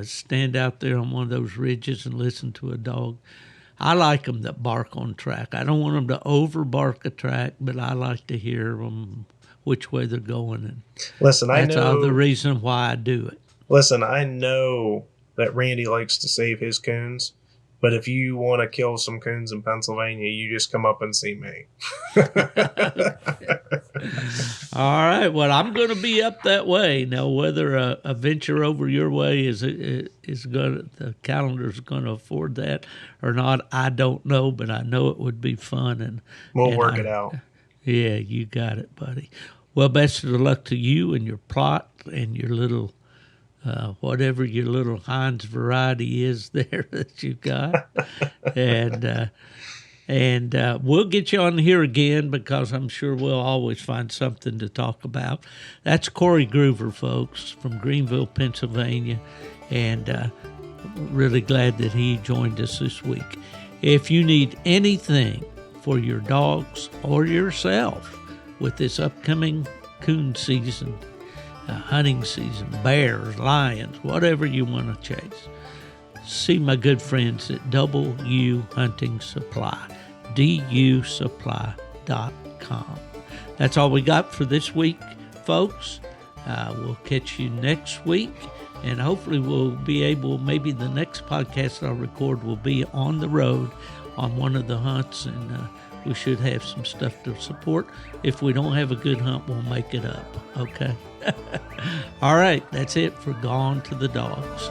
stand out there on one of those ridges and listen to a dog. I like them that bark on track. I don't want them to over bark a track, but I like to hear them which way they're going. And listen, that's all the reason why I do it. Listen, I know that Randy likes to save his coons, but if you want to kill some coons in Pennsylvania, you just come up and see me. All right. Well, I'm going to be up that way. Now, whether a venture over your way is going, the calendar's going to afford that or not, I don't know. But I know it would be fun, and we'll work it out. Yeah, you got it, buddy. Well, best of luck to you and your plot and your little. Whatever your little Heinz variety is there that you've got. and we'll get you on here again because I'm sure we'll always find something to talk about. That's Cory Gruver, folks, from Greenville, Pennsylvania, and really glad that he joined us this week. If you need anything for your dogs or yourself with this upcoming coon season, hunting season, bears, lions, whatever you want to chase, see my good friends at W Hunting Supply, dusupply.com. That's all we got for this week, folks. We'll catch you next week, and hopefully we'll be able, maybe the next podcast I'll record will be on the road on one of the hunts, and we should have some stuff to support. If we don't have a good hunt, we'll make it up, okay? All right, that's it for Gone to the Dogs.